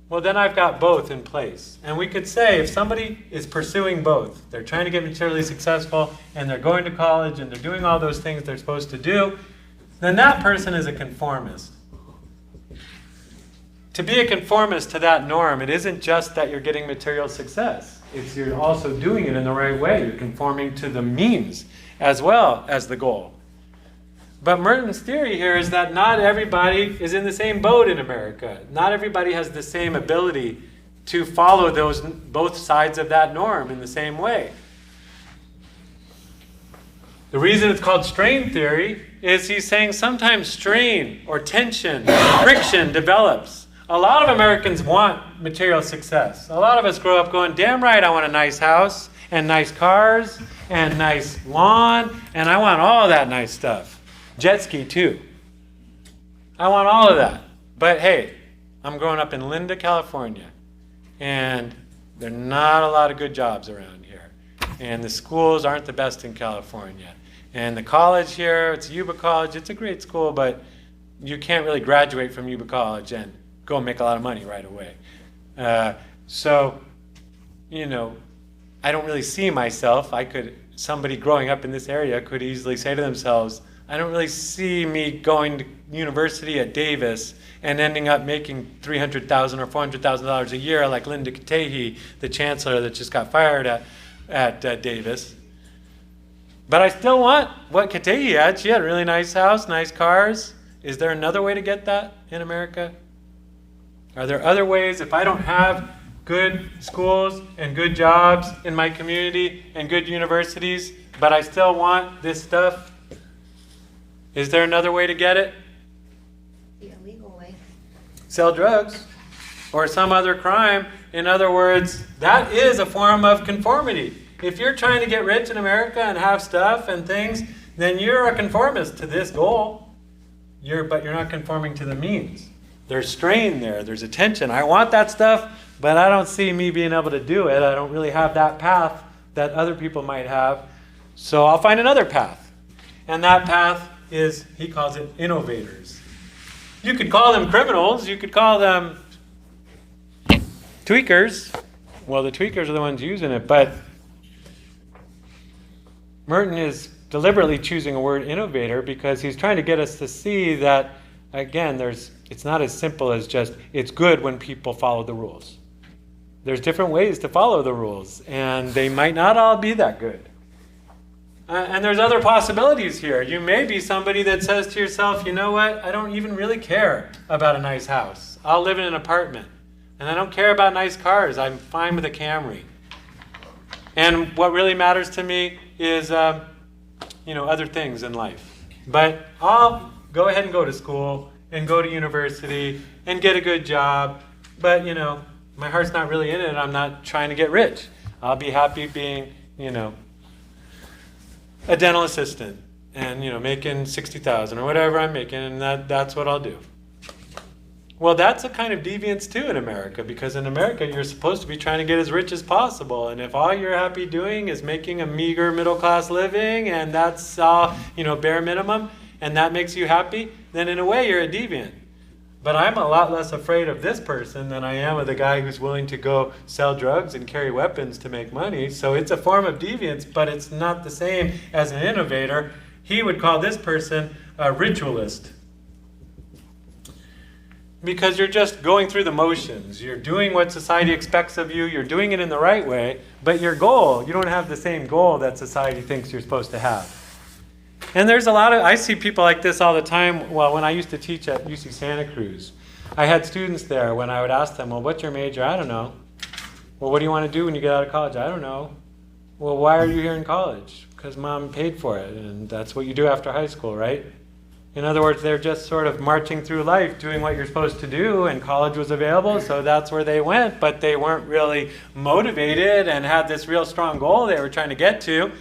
[SPEAKER 1] Well, then I've got both in place. And we could say if somebody is pursuing both, they're trying to get materially successful, and they're going to college, and they're doing all those things they're supposed to do, then that person is a conformist. to be a conformist to that norm, it isn't just that you're getting material success. It's you're also doing it in the right way. You're conforming to the means as well as the goal. But Merton's theory here is that not everybody is in the same boat in America. Not everybody has the same ability to follow those both sides of that norm in the same way. The reason it's called strain theory is he's saying sometimes strain or tension, friction develops. A lot of Americans want material success. A lot of us grow up going, damn right, I want a nice house and nice cars and nice lawn, and I want all of that nice stuff. Jet ski too. I want all of that. But hey, I'm growing up in Linda, California, and there are not a lot of good jobs around here. And the schools aren't the best in California. And the college here, it's Yuba College, it's a great school, but you can't really graduate from Yuba College and go make a lot of money right away. So, you know, I don't really see myself. Somebody growing up in this area could easily say to themselves, I don't really see me going to university at Davis and ending up making $300,000 or $400,000 a year like Linda Katehi, the chancellor that just got fired at Davis. But I still want what Katehi had. She had a really nice house, nice cars. Is there another way to get that in America? Are there other ways? If I don't have good schools and good jobs in my community and good universities, but I still want this stuff, is there another way to get it?
[SPEAKER 4] The illegal way.
[SPEAKER 1] Sell drugs or some other crime. In other words, that is a form of conformity. If you're trying to get rich in America and have stuff and things, then you're a conformist to this goal. But you're not conforming to the means. There's strain there. There's a tension. I want that stuff, but I don't see me being able to do it. I don't really have that path that other people might have. So I'll find another path. And that path is, he calls it innovators. You could call them criminals. You could call them tweakers. Well, the tweakers are the ones using it, but Merton is deliberately choosing a word innovator because he's trying to get us to see that, again, it's not as simple as just, it's good when people follow the rules. There's different ways to follow the rules, and they might not all be that good. And there's other possibilities here. You may be somebody that says to yourself, you know what, I don't even really care about a nice house. I'll live in an apartment. And I don't care about nice cars. I'm fine with a Camry. And what really matters to me is, other things in life. But I'll go ahead and go to school and go to university and get a good job. But, my heart's not really in it. I'm not trying to get rich. I'll be happy being, a dental assistant and, making $60,000 or whatever I'm making, and that's what I'll do. Well, that's a kind of deviance too in America, because in America you're supposed to be trying to get as rich as possible, and if all you're happy doing is making a meager middle-class living, and that's all, bare minimum, and that makes you happy, then in a way you're a deviant. But I'm a lot less afraid of this person than I am of the guy who's willing to go sell drugs and carry weapons to make money. So it's a form of deviance, but it's not the same as an innovator. He would call this person a ritualist. Because you're just going through the motions. You're doing what society expects of you. You're doing it in the right way. But your goal, you don't have the same goal that society thinks you're supposed to have. And there's I see people like this all the time. Well, when I used to teach at UC Santa Cruz, I had students there when I would ask them, well, what's your major? I don't know. Well, what do you want to do when you get out of college? I don't know. Well, why are you here in college? Because mom paid for it, and that's what you do after high school, right? In other words, they're just sort of marching through life doing what you're supposed to do, and college was available, so that's where they went, but they weren't really motivated and had this real strong goal they were trying to get to.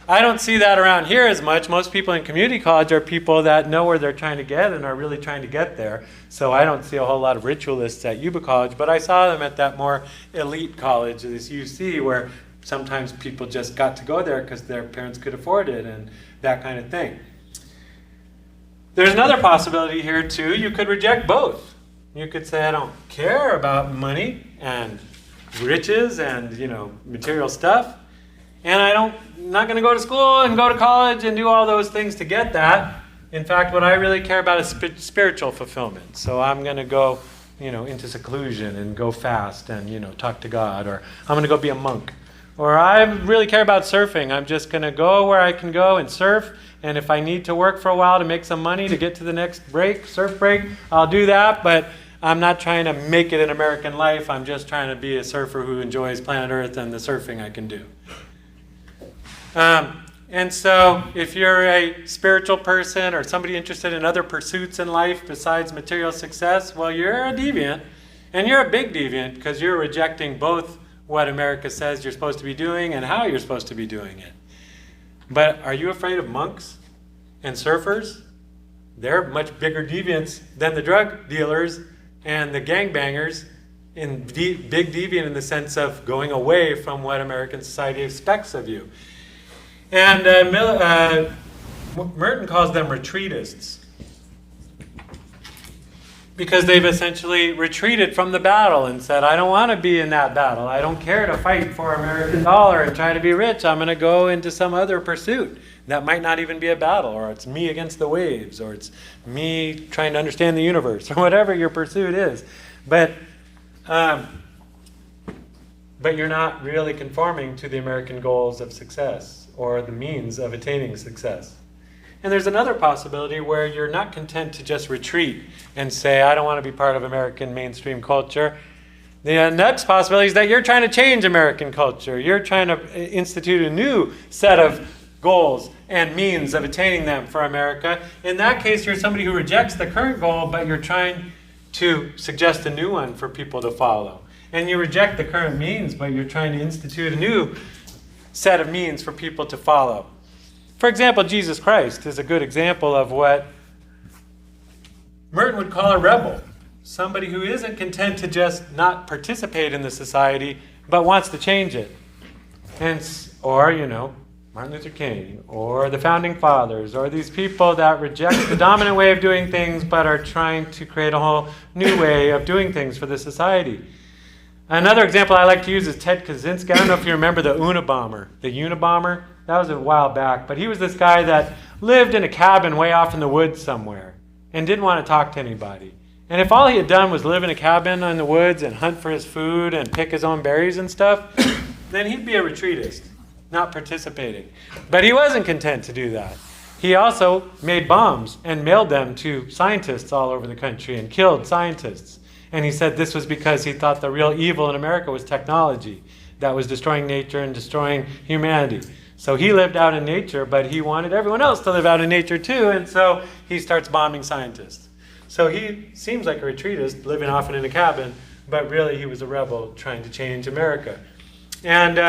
[SPEAKER 1] I don't see that around here as much. Most people in community college are people that know where they're trying to get and are really trying to get there. So I don't see a whole lot of ritualists at Yuba College, but I saw them at that more elite college, this UC, where sometimes people just got to go there because their parents could afford it and that kind of thing. There's another possibility here too. You could reject both. You could say, I don't care about money and riches and, material stuff. And I'm not going to go to school and go to college and do all those things to get that. In fact, what I really care about is spiritual fulfillment. So I'm going to go into seclusion and go fast and, talk to God, or I'm going to go be a monk. Or I really care about surfing. I'm just going to go where I can go and surf. And if I need to work for a while to make some money to get to the next surf break, I'll do that. But I'm not trying to make it an American life. I'm just trying to be a surfer who enjoys planet Earth and the surfing I can do. And so if you're a spiritual person or somebody interested in other pursuits in life besides material success, well, you're a deviant. And you're a big deviant because you're rejecting both what America says you're supposed to be doing and how you're supposed to be doing it. But are you afraid of monks and surfers? They're much bigger deviants than the drug dealers and the gangbangers, big deviant in the sense of going away from what American society expects of you. And Merton calls them retreatists because they've essentially retreated from the battle and said, I don't want to be in that battle. I don't care to fight for American dollar and try to be rich. I'm going to go into some other pursuit. That might not even be a battle, or it's me against the waves, or it's me trying to understand the universe, or whatever your pursuit is. But you're not really conforming to the American goals of success or the means of attaining success. And there's another possibility where you're not content to just retreat and say, I don't want to be part of American mainstream culture. The next possibility is that you're trying to change American culture. You're trying to institute a new set of goals and means of attaining them for America. In that case, you're somebody who rejects the current goal, but you're trying to suggest a new one for people to follow. And you reject the current means, but you're trying to institute a new set of means for people to follow. For example, Jesus Christ is a good example of what Merton would call a rebel. Somebody who isn't content to just not participate in the society, but wants to change it. Or, Martin Luther King, or the Founding Fathers, or these people that reject the dominant way of doing things, but are trying to create a whole new way of doing things for the society. Another example I like to use is Ted Kaczynski. I don't know if you remember the Unabomber. The Unabomber, that was a while back, but he was this guy that lived in a cabin way off in the woods somewhere and didn't want to talk to anybody. And if all he had done was live in a cabin in the woods and hunt for his food and pick his own berries and stuff, then he'd be a retreatist, not participating. But he wasn't content to do that. He also made bombs and mailed them to scientists all over the country and killed scientists. And he said this was because he thought the real evil in America was technology that was destroying nature and destroying humanity. So he lived out in nature, but he wanted everyone else to live out in nature too, and so he starts bombing scientists. So he seems like a retreatist, living often in a cabin, but really he was a rebel trying to change America. And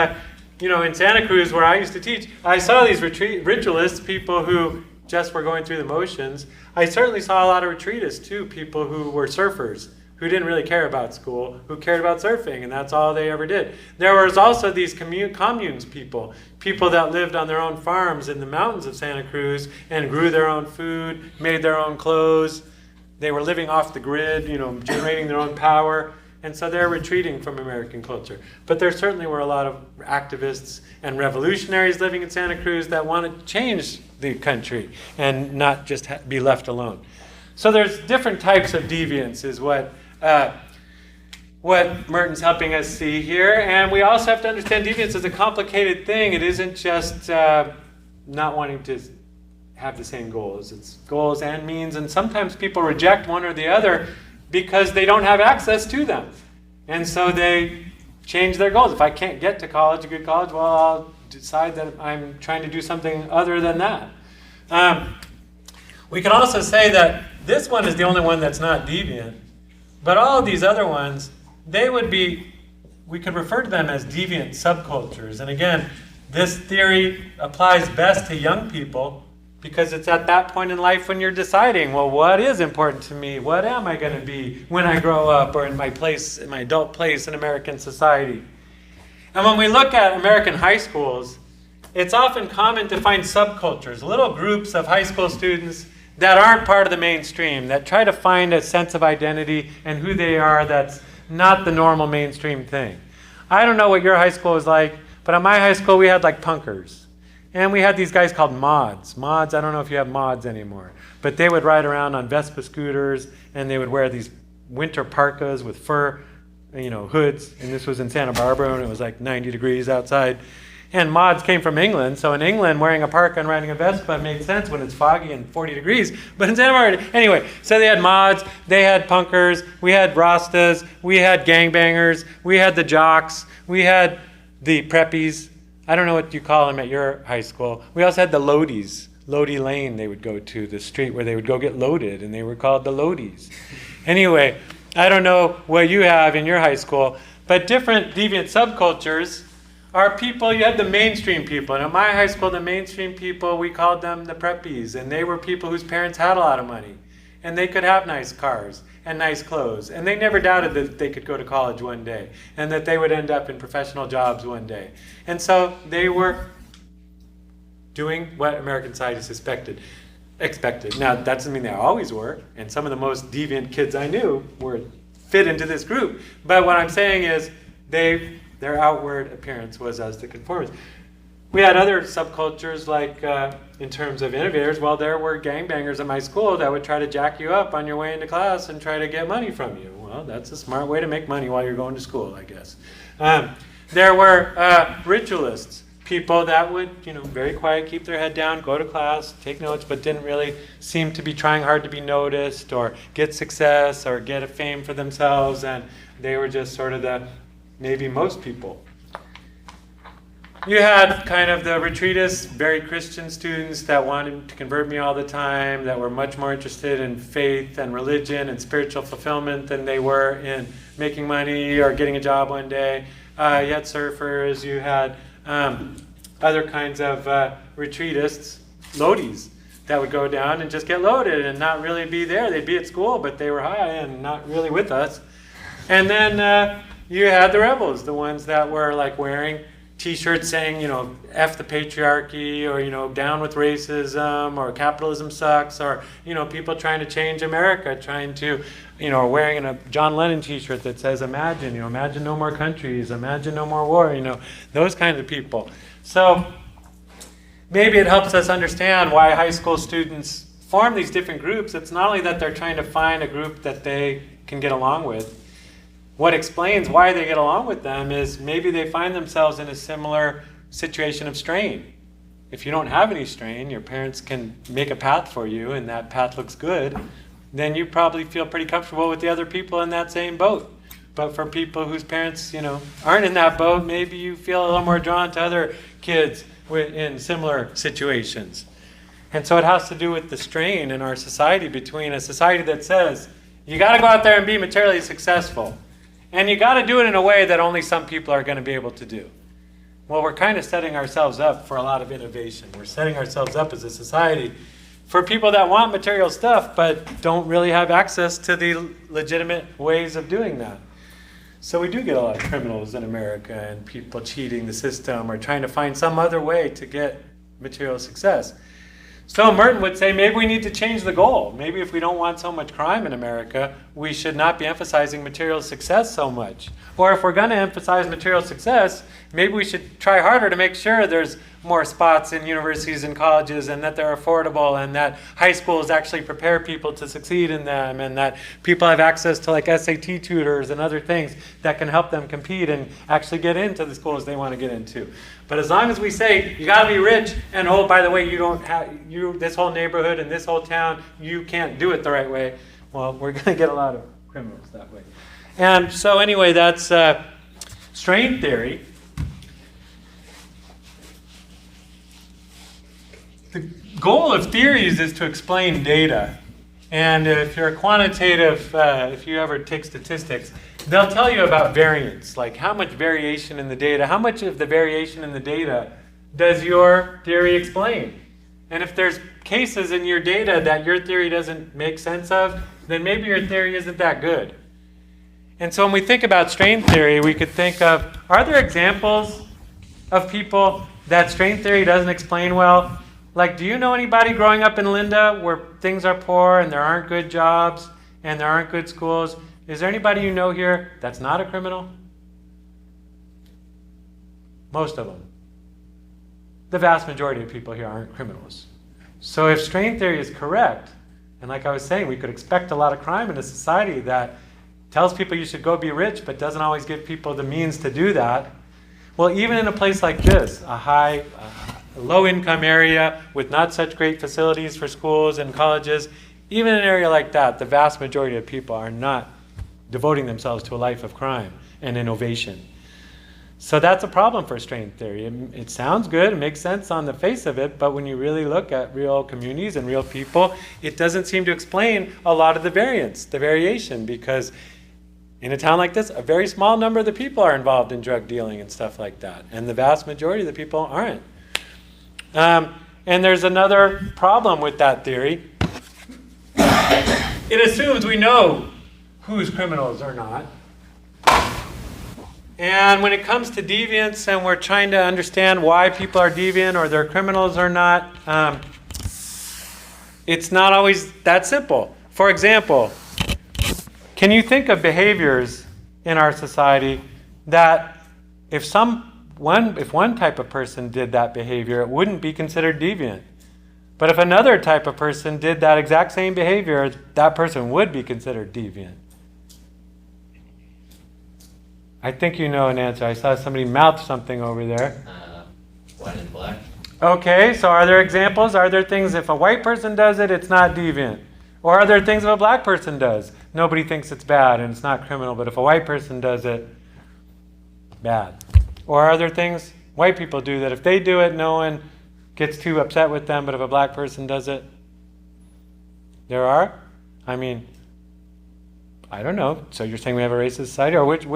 [SPEAKER 1] in Santa Cruz, where I used to teach, I saw these ritualists, people who just were going through the motions. I certainly saw a lot of retreatists too, people who were surfers, who didn't really care about school, who cared about surfing, and that's all they ever did. There was also these communes people that lived on their own farms in the mountains of Santa Cruz and grew their own food, made their own clothes. They were living off the grid, generating their own power. And so they're retreating from American culture. But there certainly were a lot of activists and revolutionaries living in Santa Cruz that wanted to change the country and not just be left alone. So there's different types of deviance is what Merton's helping us see here. And we also have to understand deviance is a complicated thing. It isn't just not wanting to have the same goals. It's goals and means. And sometimes people reject one or the other because they don't have access to them. And so they change their goals. If I can't get to college, a good college, well, I'll decide that I'm trying to do something other than that. We can also say that this one is the only one that's not deviant. But all of these other ones, we could refer to them as deviant subcultures. And again, this theory applies best to young people because it's at that point in life when you're deciding, well, what is important to me? What am I going to be when I grow up or in my adult place in American society? And when we look at American high schools, it's often common to find subcultures, little groups of high school students that aren't part of the mainstream, that try to find a sense of identity and who they are that's not the normal mainstream thing. I don't know what your high school was like, but at my high school we had like punkers. And we had these guys called mods. Mods, I don't know if you have mods anymore, but they would ride around on Vespa scooters and they would wear these winter parkas with fur, hoods, and this was in Santa Barbara, and it was like 90 degrees outside. And mods came from England, so in England, wearing a parka and riding a Vespa made sense when it's foggy and 40 degrees. But in Santa Barbara, anyway, so they had mods, they had punkers, we had Rastas, we had gangbangers, we had the jocks, we had the preppies. I don't know what you call them at your high school. We also had the loadies. Lodi Lane they would go to, the street where they would go get loaded, and they were called the loadies. Anyway, I don't know what you have in your high school, but different deviant subcultures are people. You had the mainstream people, and at my high school, the mainstream people, we called them the preppies, and they were people whose parents had a lot of money, and they could have nice cars and nice clothes, and they never doubted that they could go to college one day, and that they would end up in professional jobs one day. And so they were doing what American society expected. Now, that doesn't mean they always were, and some of the most deviant kids I knew were fit into this group. But what I'm saying is their outward appearance was as the conformists. We had other subcultures, like in terms of innovators. Well, there were gangbangers at my school that would try to jack you up on your way into class and try to get money from you. Well, that's a smart way to make money while you're going to school, I guess. There were ritualists, people that would, very quiet, keep their head down, go to class, take notes, but didn't really seem to be trying hard to be noticed or get success or get a fame for themselves, and they were just sort of maybe most people. You had kind of the retreatists, very Christian students that wanted to convert me all the time, that were much more interested in faith and religion and spiritual fulfillment than they were in making money or getting a job one day. You had surfers, you had other kinds of retreatists, loadies, that would go down and just get loaded and not really be there. They'd be at school, but they were high and not really with us. And then you had the rebels, the ones that were like wearing T-shirts saying, F the patriarchy, or, down with racism, or capitalism sucks, or, people trying to change America, trying to, wearing a John Lennon T-shirt that says, imagine, imagine no more countries, imagine no more war, those kinds of people. So maybe it helps us understand why high school students form these different groups. It's not only that they're trying to find a group that they can get along with. What explains why they get along with them is maybe they find themselves in a similar situation of strain. If you don't have any strain, your parents can make a path for you, and that path looks good, then you probably feel pretty comfortable with the other people in that same boat. But for people whose parents, aren't in that boat, maybe you feel a little more drawn to other kids in similar situations. And so it has to do with the strain in our society, between a society that says, you got to go out there and be materially successful. And you got to do it in a way that only some people are going to be able to do. Well, we're kind of setting ourselves up for a lot of innovation. We're setting ourselves up as a society for people that want material stuff but don't really have access to the legitimate ways of doing that. So we do get a lot of criminals in America and people cheating the system or trying to find some other way to get material success. So Merton would say maybe we need to change the goal. Maybe if we don't want so much crime in America, we should not be emphasizing material success so much. Or if we're going to emphasize material success, maybe we should try harder to make sure there's more spots in universities and colleges, and that they're affordable, and that high schools actually prepare people to succeed in them, and that people have access to like SAT tutors and other things that can help them compete and actually get into the schools they want to get into. But as long as we say, you got to be rich, and oh, by the way, this whole neighborhood and this whole town, you can't do it the right way, well, we're going to get a lot of criminals that way. And so anyway, that's strain theory. The goal of theories is to explain data. And if you're a quantitative, if you ever take statistics, they'll tell you about variance, like how much variation in the data, how much of the variation in the data does your theory explain? And if there's cases in your data that your theory doesn't make sense of, then maybe your theory isn't that good. And so when we think about strain theory, we could think of, are there examples of people that strain theory doesn't explain well? Like, do you know anybody growing up in Linda where things are poor and there aren't good jobs and there aren't good schools? Is there anybody you know here that's not a criminal? Most of them. The vast majority of people here aren't criminals. So if strain theory is correct, and like I was saying, we could expect a lot of crime in a society that tells people you should go be rich, but doesn't always give people the means to do that. Well, even in a place like this, a low-income area with not such great facilities for schools and colleges, even in an area like that, the vast majority of people are not devoting themselves to a life of crime and innovation. So that's a problem for strain theory. It sounds good, it makes sense on the face of it, but when you really look at real communities and real people, it doesn't seem to explain a lot of the variation, because in a town like this, a very small number of the people are involved in drug dealing and stuff like that, and the vast majority of the people aren't. And there's another problem with that theory. It assumes we know who's criminals or not. And when it comes to deviance and we're trying to understand why people are deviant or they're criminals or not, it's not always that simple. For example, can you think of behaviors in our society that if one type of person did that behavior, it wouldn't be considered deviant? But if another type of person did that exact same behavior, that person would be considered deviant. I think you know an answer. I saw somebody mouth something over there.
[SPEAKER 6] White and black.
[SPEAKER 1] Okay, so are there examples? Are there things, if a white person does it, it's not deviant? Or are there things if a black person does? Nobody thinks it's bad and it's not criminal, but if a white person does it, bad. Or are there things white people do that if they do it, no one gets too upset with them, but if a black person does it? There are? I mean, I don't know. So you're saying we have a racist society, or which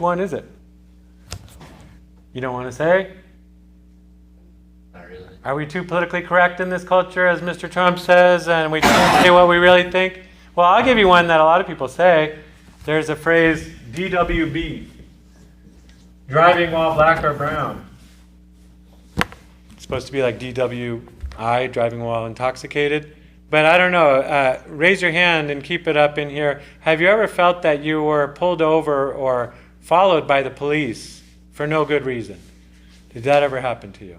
[SPEAKER 1] one is it? You don't want to say?
[SPEAKER 6] Not really.
[SPEAKER 1] Are we too politically correct in this culture, as Mr. Trump says, and we can't say what we really think? Well, I'll give you one that a lot of people say. There's a phrase, DWB, driving while black or brown. It's supposed to be like DWI, driving while intoxicated. But I don't know, raise your hand and keep it up in here. Have you ever felt that you were pulled over or followed by the police for no good reason? Did that ever happen to you?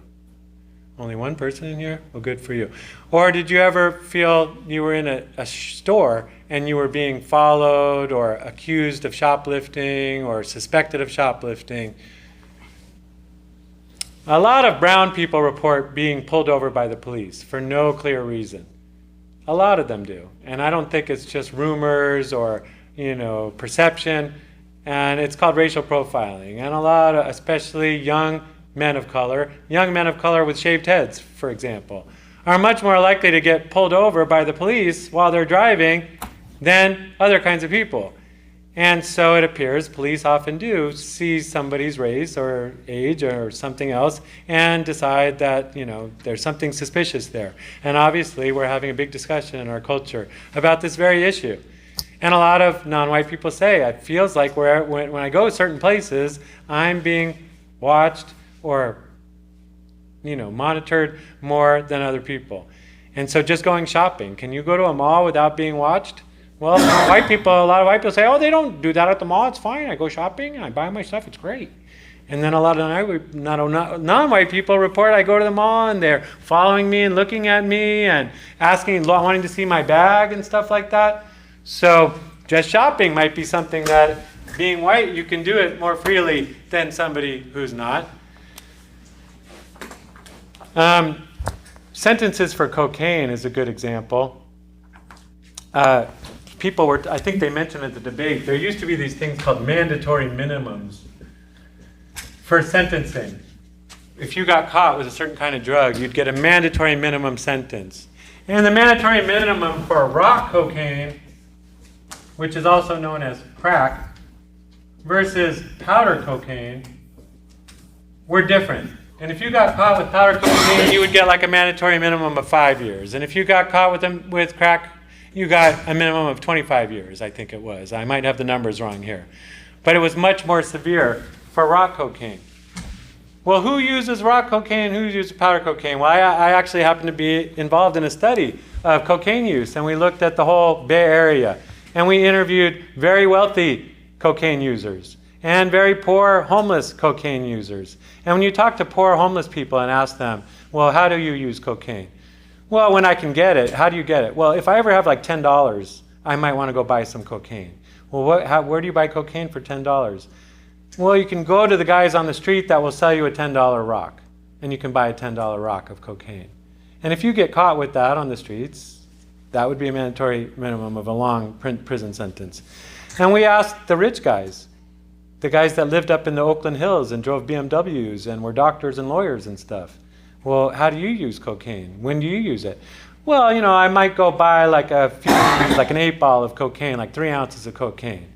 [SPEAKER 1] Only one person in here? Well, good for you. Or did you ever feel you were in a store and you were being followed or accused of shoplifting or suspected of shoplifting? A lot of brown people report being pulled over by the police for no clear reason. A lot of them do. And I don't think it's just rumors or, perception. And it's called racial profiling. And a lot of, especially young men of color with shaved heads, for example, are much more likely to get pulled over by the police while they're driving than other kinds of people. And so it appears police often do see somebody's race or age or something else and decide that, there's something suspicious there. And obviously we're having a big discussion in our culture about this very issue. And a lot of non-white people say, it feels like when I go to certain places, I'm being watched or, monitored more than other people. And so just going shopping, can you go to a mall without being watched? Well, a lot of white people say, oh, they don't do that at the mall, it's fine. I go shopping, I buy my stuff, it's great. And then a lot of non-white people report I go to the mall and they're following me and looking at me and wanting to see my bag and stuff like that. So just shopping might be something that, being white, you can do it more freely than somebody who's not. Sentences for cocaine is a good example. I think they mentioned at the debate, there used to be these things called mandatory minimums for sentencing. If you got caught with a certain kind of drug, you'd get a mandatory minimum sentence. And the mandatory minimum for rock cocaine, which is also known as crack, versus powder cocaine, were different. And if you got caught with powder cocaine, you would get like a mandatory minimum of 5 years. And if you got caught with crack, you got a minimum of 25 years, I think it was. I might have the numbers wrong here. But it was much more severe for rock cocaine. Well, who uses rock cocaine and who uses powder cocaine? Well, I actually happened to be involved in a study of cocaine use, and we looked at the whole Bay Area. And we interviewed very wealthy cocaine users and very poor homeless cocaine users. And when you talk to poor homeless people and ask them, well, how do you use cocaine? Well, when I can get it. How do you get it? Well, if I ever have like $10, I might want to go buy some cocaine. Well, where do you buy cocaine for $10? Well, you can go to the guys on the street that will sell you a $10 rock, and you can buy a $10 rock of cocaine. And if you get caught with that on the streets, that would be a mandatory minimum of a long prison sentence. And we asked the rich guys, the guys that lived up in the Oakland Hills and drove BMWs and were doctors and lawyers and stuff. Well, how do you use cocaine? When do you use it? Well, I might go buy like like an 8-ball of cocaine, like 3 ounces of cocaine,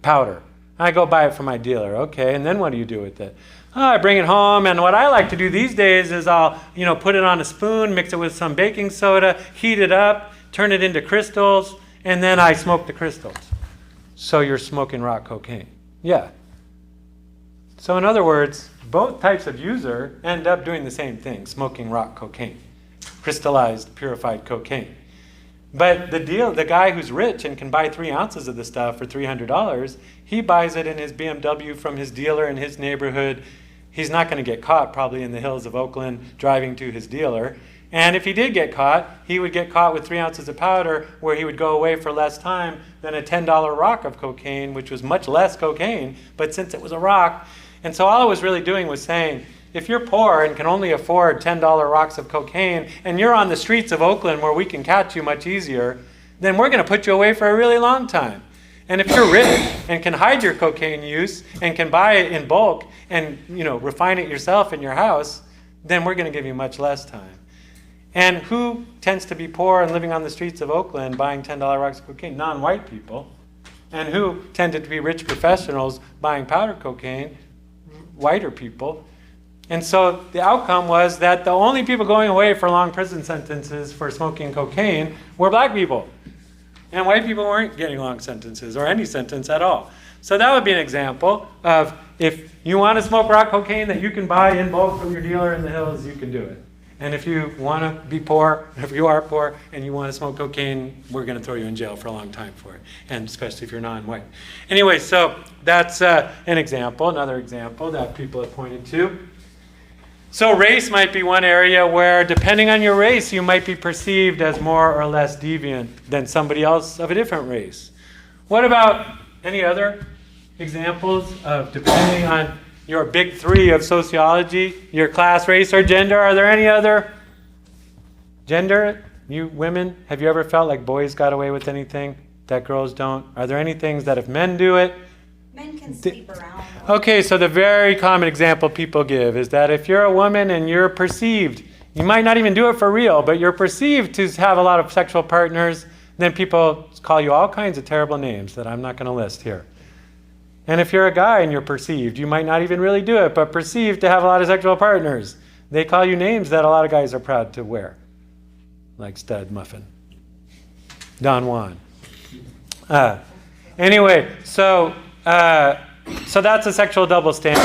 [SPEAKER 1] powder. I go buy it from my dealer. Okay, and then what do you do with it? Oh, I bring it home, and what I like to do these days is I'll, put it on a spoon, mix it with some baking soda, heat it up, turn it into crystals, and then I smoke the crystals. So you're smoking rock cocaine. Yeah. So in other words, both types of user end up doing the same thing, smoking rock cocaine, crystallized, purified cocaine. But the guy who's rich and can buy 3 ounces of the stuff for $300, he buys it in his BMW from his dealer in his neighborhood. He's not going to get caught probably in the hills of Oakland driving to his dealer. And if he did get caught, he would get caught with 3 ounces of powder where he would go away for less time than a $10 rock of cocaine, which was much less cocaine, but since it was a rock. And so all I was really doing was saying, if you're poor and can only afford $10 rocks of cocaine, and you're on the streets of Oakland where we can catch you much easier, then we're going to put you away for a really long time. And if you're rich and can hide your cocaine use and can buy it in bulk and refine it yourself in your house, then we're going to give you much less time. And who tends to be poor and living on the streets of Oakland buying $10 rocks of cocaine? Non-white people. And who tended to be rich professionals buying powder cocaine? Whiter people. And so the outcome was that the only people going away for long prison sentences for smoking cocaine were black people. And white people weren't getting long sentences or any sentence at all. So that would be an example of if you want to smoke rock cocaine that you can buy in bulk from your dealer in the hills, you can do it. And if you want to be poor, if you are poor and you want to smoke cocaine, we're going to throw you in jail for a long time for it, and especially if you're non-white. Anyway, so that's an example, another example that people have pointed to. So race might be one area where, depending on your race, you might be perceived as more or less deviant than somebody else of a different race. What about any other examples of, depending on your big three of sociology, your class, race, or gender? Are there any other? Gender, you women, have you ever felt like boys got away with anything that girls don't? Are there any things that if men do it?
[SPEAKER 4] Men can sleep around.
[SPEAKER 1] Okay, so the very common example people give is that if you're a woman and you're perceived, you might not even do it for real, but you're perceived to have a lot of sexual partners, then people call you all kinds of terrible names that I'm not going to list here. And if you're a guy and you're perceived, you might not even really do it, but perceived to have a lot of sexual partners, they call you names that a lot of guys are proud to wear, like Stud Muffin, Don Juan. Anyway, so that's a sexual double standard.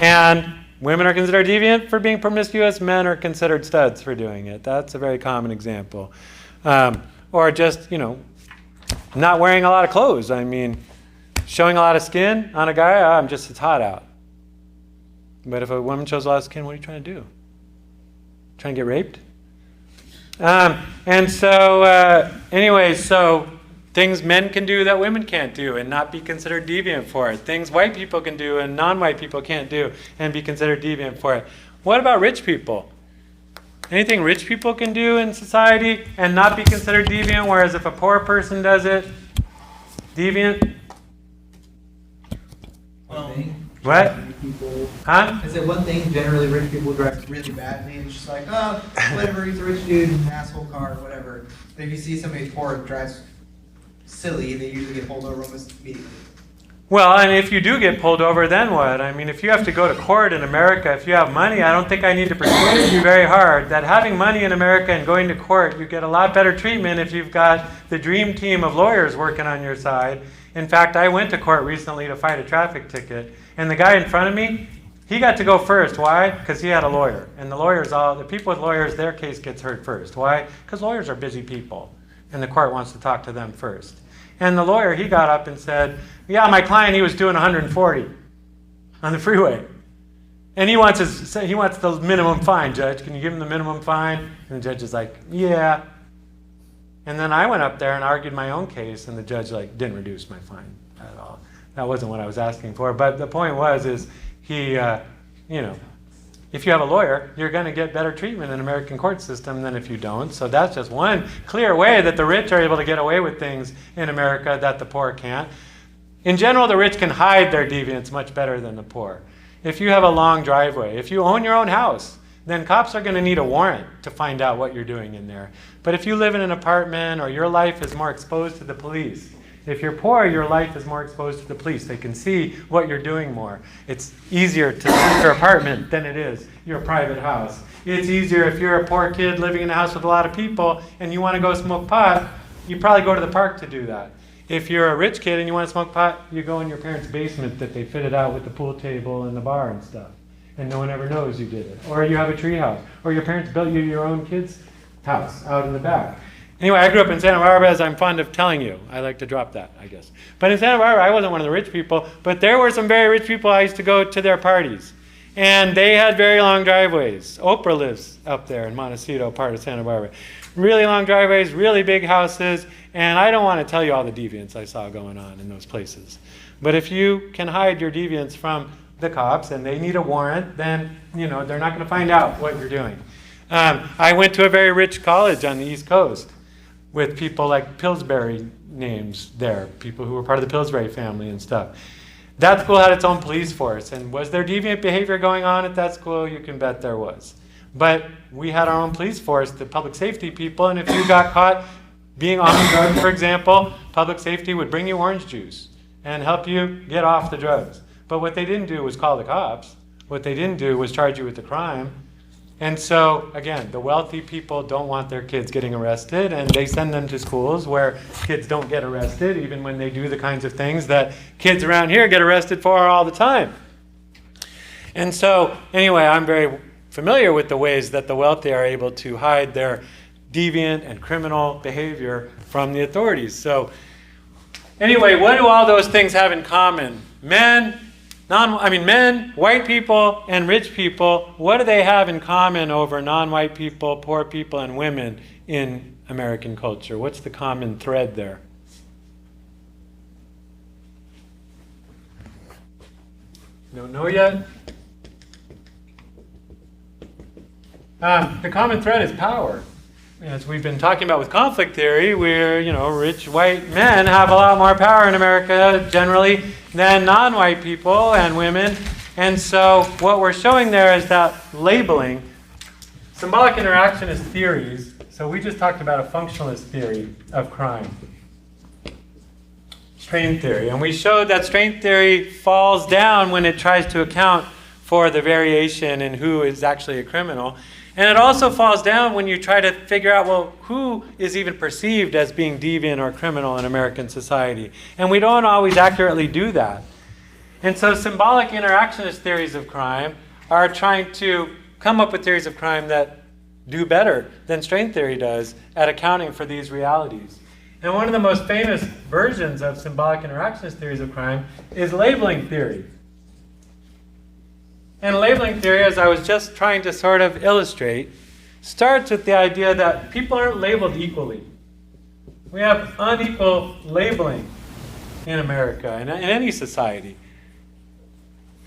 [SPEAKER 1] And women are considered deviant for being promiscuous. Men are considered studs for doing it. That's a very common example. Or just, not wearing a lot of clothes. I mean, showing a lot of skin on a guy, it's hot out. But if a woman shows a lot of skin, what are you trying to do? Trying to get raped? So things men can do that women can't do and not be considered deviant for it. Things white people can do and non-white people can't do and be considered deviant for it. What about rich people? Anything rich people can do in society and not be considered deviant, whereas if a poor person does it, deviant? What? Huh?
[SPEAKER 2] I said one thing, generally rich people dress really badly, and it's just like, whatever, he's a rich dude, asshole car, whatever. But if you see somebody poor dressed silly, they usually get pulled over almost immediately.
[SPEAKER 1] Well, and if you do get pulled over, then what? I mean, if you have to go to court in America, if you have money, I don't think I need to persuade you very hard that having money in America and going to court, you get a lot better treatment if you've got the dream team of lawyers working on your side. In fact, I went to court recently to fight a traffic ticket, and the guy in front of me, he got to go first. Why? Because he had a lawyer. And the people with lawyers, their case gets heard first. Why? Because lawyers are busy people, and the court wants to talk to them first. And the lawyer, he got up and said, yeah, my client, he was doing 140 on the freeway. And he wants the minimum fine, Judge. Can you give him the minimum fine? And the judge is like, yeah. And then I went up there and argued my own case, and the judge didn't reduce my fine. at all. That wasn't what I was asking for. But the point was, is he, if you have a lawyer, you're going to get better treatment in the American court system than if you don't. So that's just one clear way that the rich are able to get away with things in America that the poor can't. In general, the rich can hide their deviance much better than the poor. If you have a long driveway, if you own your own house, then cops are going to need a warrant to find out what you're doing in there. But if you live in an apartment or your life is more exposed to the police, if you're poor, your life is more exposed to the police. They can see what you're doing more. It's easier to search your apartment than it is your private house. It's easier if you're a poor kid living in a house with a lot of people and you want to go smoke pot, you probably go to the park to do that. If you're a rich kid and you want to smoke pot, you go in your parents' basement that they fitted out with the pool table and the bar and stuff. And no one ever knows you did it. Or you have a tree house. Or your parents built you your own kid's house out in the back. Anyway, I grew up in Santa Barbara, as I'm fond of telling you. I like to drop that, I guess. But in Santa Barbara, I wasn't one of the rich people, but there were some very rich people I used to go to their parties. And they had very long driveways. Oprah lives up there in Montecito, part of Santa Barbara. Really long driveways, really big houses, and I don't want to tell you all the deviance I saw going on in those places. But if you can hide your deviance from the cops and they need a warrant, then they're not going to find out what you're doing. I went to a very rich college on the East Coast with people like Pillsbury names there, people who were part of the Pillsbury family and stuff. That school had its own police force, and was there deviant behavior going on at that school? You can bet there was. But we had our own police force, the public safety people, and if you got caught being on drugs, for example, public safety would bring you orange juice and help you get off the drugs. But what they didn't do was call the cops. What they didn't do was charge you with the crime. And so, again, the wealthy people don't want their kids getting arrested, and they send them to schools where kids don't get arrested, even when they do the kinds of things that kids around here get arrested for all the time. And so, anyway, I'm very familiar with the ways that the wealthy are able to hide their deviant and criminal behavior from the authorities. So, anyway, what do all those things have in common? Men, white people, and rich people, what do they have in common over non-white people, poor people, and women in American culture? What's the common thread there? Don't know yet? The common thread is power. As we've been talking about with conflict theory, where rich white men have a lot more power in America generally than non-white people and women. And so what we're showing there is that labeling, symbolic interactionist theories. So we just talked about a functionalist theory of crime, strain theory. And we showed that strain theory falls down when it tries to account for the variation in who is actually a criminal. And it also falls down when you try to figure out, well, who is even perceived as being deviant or criminal in American society? And we don't always accurately do that. And so symbolic interactionist theories of crime are trying to come up with theories of crime that do better than strain theory does at accounting for these realities. And one of the most famous versions of symbolic interactionist theories of crime is labeling theory. And labeling theory, as I was just trying to sort of illustrate, starts with the idea that people aren't labeled equally. We have unequal labeling in America and in any society.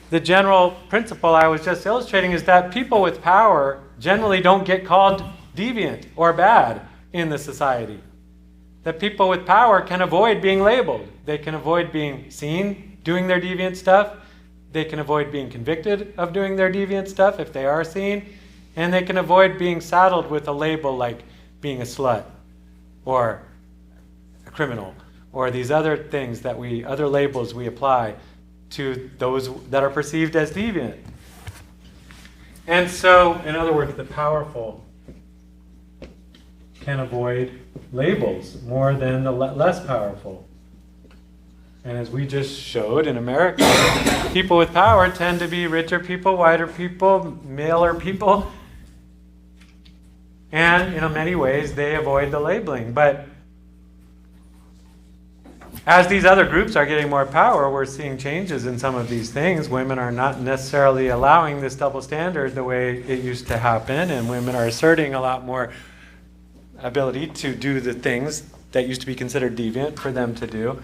[SPEAKER 1] The general principle I was just illustrating is that people with power generally don't get called deviant or bad in the society. That people with power can avoid being labeled. They can avoid being seen doing their deviant stuff. They can avoid being convicted of doing their deviant stuff if they are seen. And they can avoid being saddled with a label like being a slut or a criminal or these other things other labels we apply to those that are perceived as deviant. And so, in other words, the powerful can avoid labels more than the less powerful. And as we just showed in America, people with power tend to be richer people, whiter people, maler people. And in many ways, they avoid the labeling. But as these other groups are getting more power, we're seeing changes in some of these things. Women are not necessarily allowing this double standard the way it used to happen, and women are asserting a lot more ability to do the things that used to be considered deviant for them to do.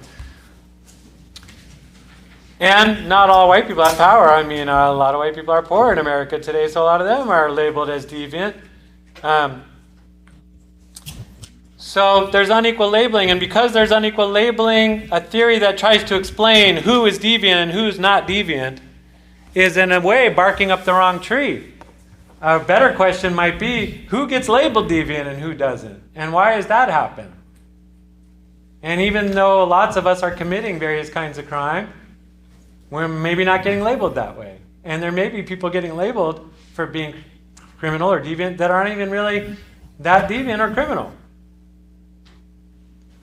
[SPEAKER 1] And not all white people have power. I mean, a lot of white people are poor in America today, so a lot of them are labeled as deviant. So there's unequal labeling, and because there's unequal labeling, a theory that tries to explain who is deviant and who's not deviant is in a way barking up the wrong tree. A better question might be, who gets labeled deviant and who doesn't? And why does that happen? And even though lots of us are committing various kinds of crime, we're maybe not getting labeled that way. And there may be people getting labeled for being criminal or deviant that aren't even really that deviant or criminal.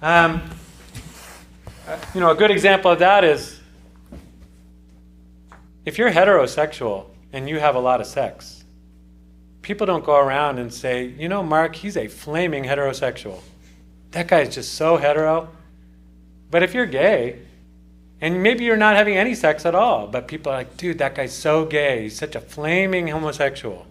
[SPEAKER 1] A good example of that is if you're heterosexual and you have a lot of sex, people don't go around and say, Mark, he's a flaming heterosexual. That guy's just so hetero. But if you're gay, and maybe you're not having any sex at all, but people are like, dude, that guy's so gay. He's such a flaming homosexual.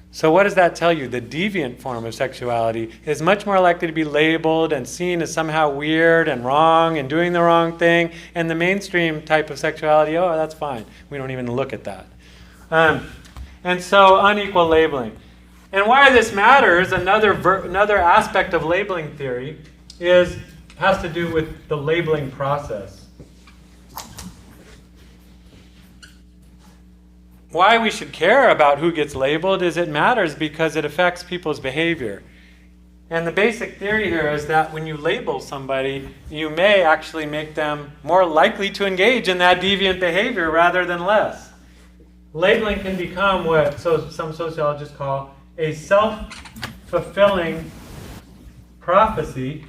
[SPEAKER 1] So what does that tell you? The deviant form of sexuality is much more likely to be labeled and seen as somehow weird and wrong and doing the wrong thing. And the mainstream type of sexuality, oh, that's fine. We don't even look at that. And so unequal labeling. And why this matters, another aspect of labeling theory has to do with the labeling process. Why we should care about who gets labeled is it matters because it affects people's behavior. And the basic theory here is that when you label somebody, you may actually make them more likely to engage in that deviant behavior rather than less. Labeling can become what some sociologists call a self-fulfilling prophecy.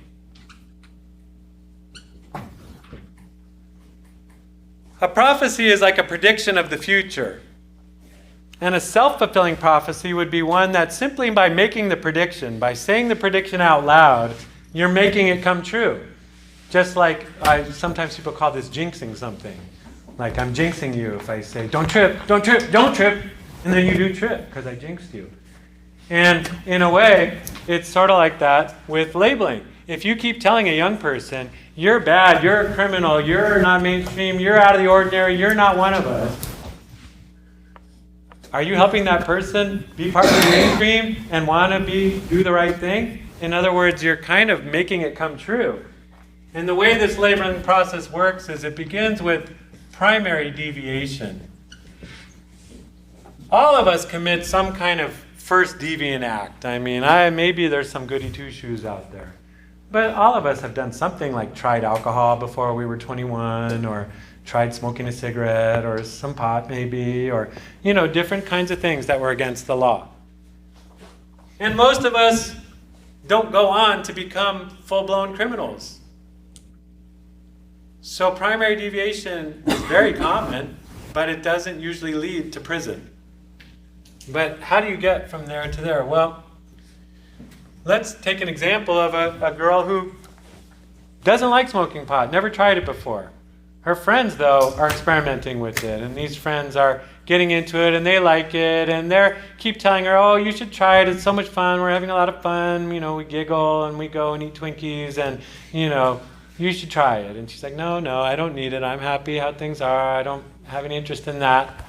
[SPEAKER 1] A prophecy is like a prediction of the future. And a self-fulfilling prophecy would be one that simply by making the prediction, by saying the prediction out loud, you're making it come true. Just like sometimes people call this jinxing something. Like I'm jinxing you if I say, don't trip, don't trip, don't trip. And then you do trip because I jinxed you. And in a way, it's sort of like that with labeling. If you keep telling a young person, you're bad, you're a criminal, you're not mainstream, you're out of the ordinary, you're not one of us, are you helping that person be part of the mainstream and want to do the right thing? In other words, you're kind of making it come true. And the way this labeling process works is it begins with primary deviation. All of us commit some kind of first deviant act. I mean, maybe there's some goody two-shoes out there. But all of us have done something like tried alcohol before we were 21 or tried smoking a cigarette or some pot maybe, or, different kinds of things that were against the law. And most of us don't go on to become full-blown criminals. So primary deviation is very common, but it doesn't usually lead to prison. But how do you get from there to there? Well, let's take an example of a girl who doesn't like smoking pot, never tried it before. Her friends, though, are experimenting with it, and these friends are getting into it, and they like it, and they keep telling her, oh, you should try it, it's so much fun, we're having a lot of fun, we giggle, and we go and eat Twinkies, and, you should try it. And she's like, no, I don't need it, I'm happy how things are, I don't have any interest in that.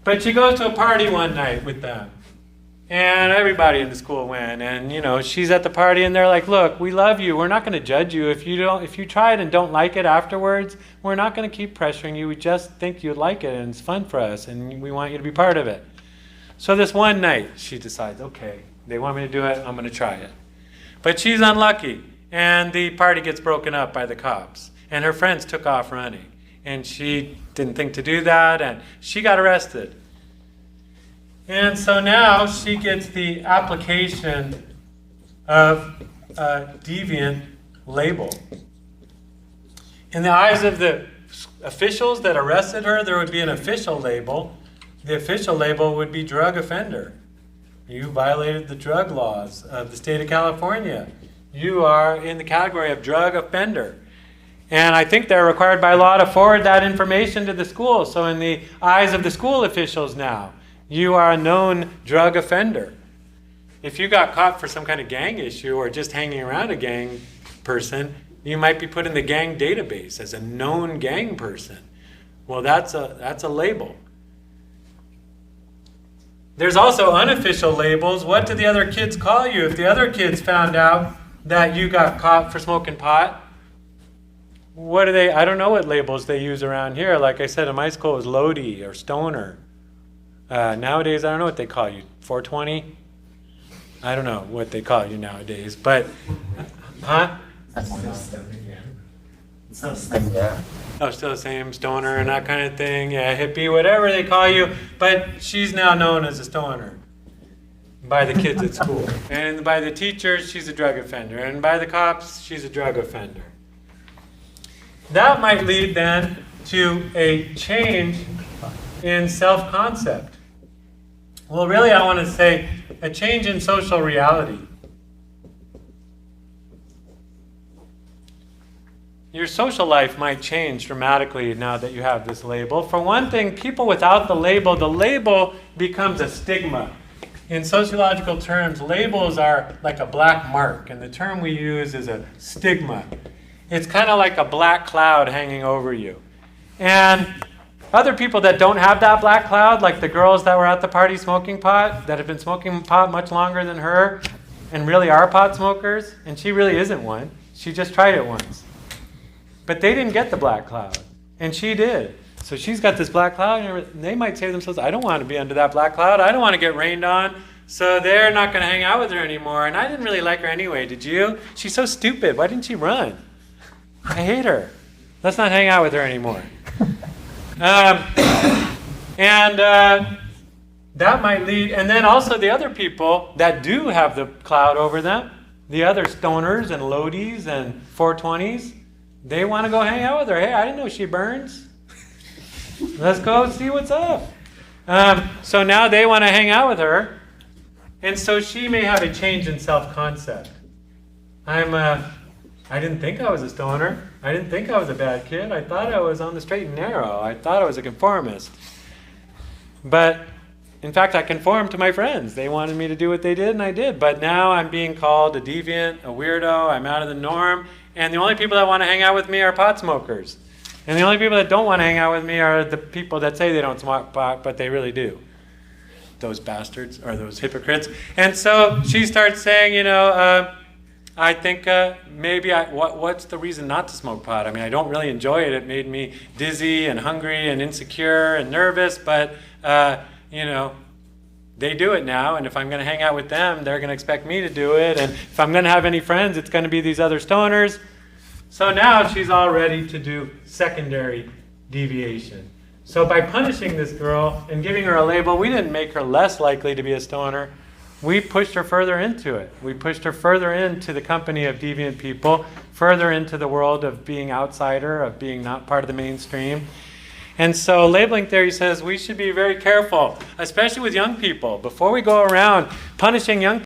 [SPEAKER 1] But she goes to a party one night with them. And everybody in the school went, and she's at the party, and they're like, "Look, we love you. We're not going to judge you. If you try it and don't like it afterwards, we're not going to keep pressuring you. We just think you'd like it, and it's fun for us, and we want you to be part of it." So this one night, she decides, okay, they want me to do it. I'm going to try it. But she's unlucky, and the party gets broken up by the cops, and her friends took off running, and she didn't think to do that, and she got arrested. And so now she gets the application of a deviant label. In the eyes of the officials that arrested her, there would be an official label. The official label would be drug offender. You violated the drug laws of the state of California. You are in the category of drug offender. And I think they're required by law to forward that information to the school. So in the eyes of the school officials now, you are a known drug offender. If you got caught for some kind of gang issue or just hanging around a gang person, You might be put in the gang database as a known gang person. Well, that's a label. There's also unofficial labels. What do the other kids call you? If the other kids found out that you got caught for smoking pot, what do they, I don't know what labels they use around here. Like I said, in my school it was Lodi or Stoner. Nowadays, I don't know what they call you. 420? I don't know what they call you nowadays. But, huh? Oh, still the same, stoner and that kind of thing. Yeah, hippie, whatever they call you. But she's now known as a stoner by the kids at school. And by the teachers, she's a drug offender. And by the cops, she's a drug offender. That might lead then to a change in self-concept. Well, really, I want to say a change in social reality. Your social life might change dramatically now that you have this label. For one thing, people without the label becomes a stigma. In sociological terms, labels are like a black mark, and the term we use is a stigma. It's kind of like a black cloud hanging over you. And other people that don't have that black cloud, like the girls that were at the party smoking pot, that have been smoking pot much longer than her, and really are pot smokers, and she really isn't one. She just tried it once. But they didn't get the black cloud, and she did. So she's got this black cloud, and they might say to themselves, I don't want to be under that black cloud. I don't want to get rained on. So they're not going to hang out with her anymore. And I didn't really like her anyway, did you? She's so stupid. Why didn't she run? I hate her. Let's not hang out with her anymore. That might lead, and then also the other people that do have the cloud over them, the other stoners and Lodis and 420s, they want to go hang out with her. Hey, I didn't know she burns. Let's go see what's up. So now they want to hang out with her, and so she may have a change in self-concept. I didn't think I was a stoner. I didn't think I was a bad kid. I thought I was on the straight and narrow. I thought I was a conformist. But in fact, I conformed to my friends. They wanted me to do what they did, and I did. But now I'm being called a deviant, a weirdo. I'm out of the norm. And the only people that want to hang out with me are pot smokers. And the only people that don't want to hang out with me are the people that say they don't smoke pot, but they really do. Those bastards, or those hypocrites. And so she starts saying, I think maybe what's the reason not to smoke pot? I mean, I don't really enjoy it. It made me dizzy and hungry and insecure and nervous, but, they do it now, and if I'm going to hang out with them, they're going to expect me to do it, and if I'm going to have any friends, it's going to be these other stoners. So now she's all ready to do secondary deviation. So by punishing this girl and giving her a label, we didn't make her less likely to be a stoner. We pushed her further into it. We pushed her further into the company of deviant people, further into the world of being outsider, of being not part of the mainstream. And so labeling theory says we should be very careful, especially with young people. Before we go around punishing young people,